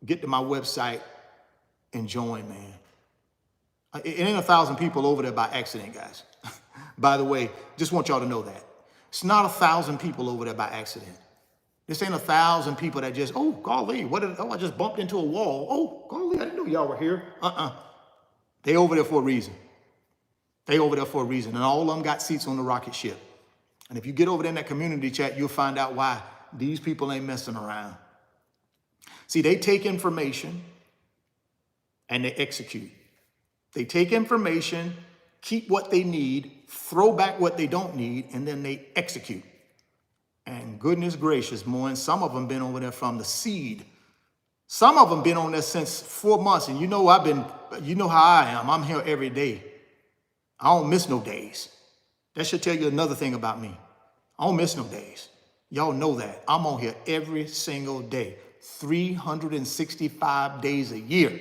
get to my website and join, man. It ain't 1,000 people over there by accident, guys. By the way, just want y'all to know that. It's not 1,000 people over there by accident. This ain't 1,000 people that just, oh, golly, I just bumped into a wall. Oh, golly, I didn't know y'all were here. They over there for a reason. They over there for a reason. And all of them got seats on the rocket ship. And if you get over there in that community chat, you'll find out why these people ain't messing around. See, they take information and they execute. They take information, keep what they need, throw back what they don't need, and then they execute. And goodness gracious, Moen, some of them been over there from the seed. Some of them been on there since 4 months. And you know you know how I am. I'm here every day. I don't miss no days. That should tell you another thing about me. I don't miss no days. Y'all know that. I'm on here every single day, 365 days a year.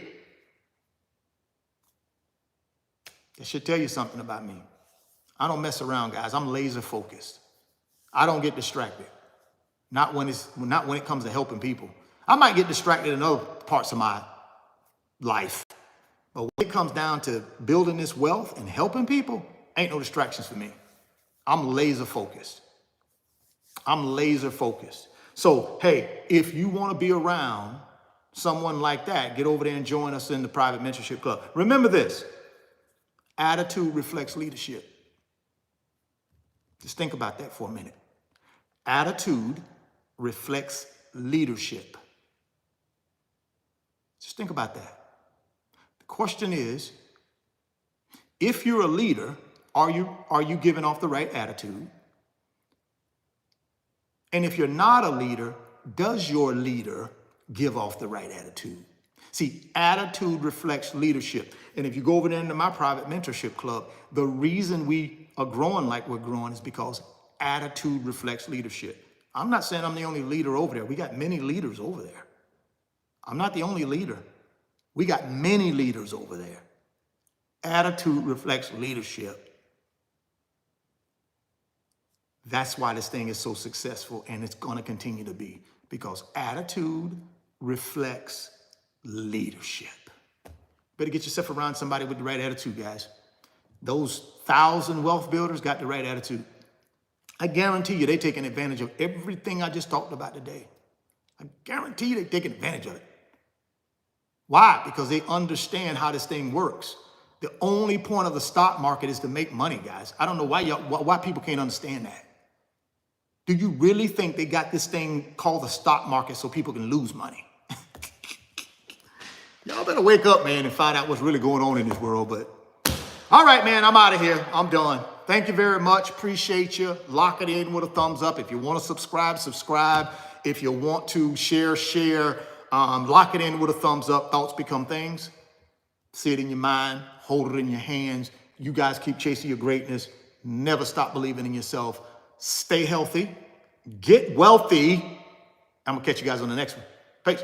That should tell you something about me. I don't mess around, guys. I'm laser focused. I don't get distracted. Not when it comes to helping people. I might get distracted in other parts of my life. But when it comes down to building this wealth and helping people, ain't no distractions for me. I'm laser focused. I'm laser focused. So, hey, if you want to be around someone like that, get over there and join us in the private mentorship club. Remember this, attitude reflects leadership. Just think about that for a minute. Attitude reflects leadership. Just think about that. The question is, if you're a leader, are you giving off the right attitude? And if you're not a leader, does your leader give off the right attitude? See, attitude reflects leadership. And if you go over there into my private mentorship club, the reason we are growing like we're growing is because attitude reflects leadership. I'm not saying I'm the only leader over there. We got many leaders over there. I'm not the only leader. We got many leaders over there. Attitude reflects leadership. That's why this thing is so successful, and it's going to continue to be, because attitude reflects leadership. Better get yourself around somebody with the right attitude, guys. Those 1,000 wealth builders got the right attitude. I guarantee you they're taking advantage of everything I just talked about today. I guarantee you they're taking advantage of it. Why? Because they understand how this thing works. The only point of the stock market is to make money, guys. I don't know why people can't understand that. Do you really think they got this thing called the stock market so people can lose money? Y'all better wake up, man, and find out what's really going on in this world. But all right, man, I'm out of here. I'm done. Thank you very much. Appreciate you. Lock it in with a thumbs up. If you want to subscribe, subscribe. If you want to share, share. Lock it in with a thumbs up. Thoughts become things. See it in your mind. Hold it in your hands. You guys keep chasing your greatness. Never stop believing in yourself. Stay healthy. Get wealthy. I'm going to catch you guys on the next one. Peace.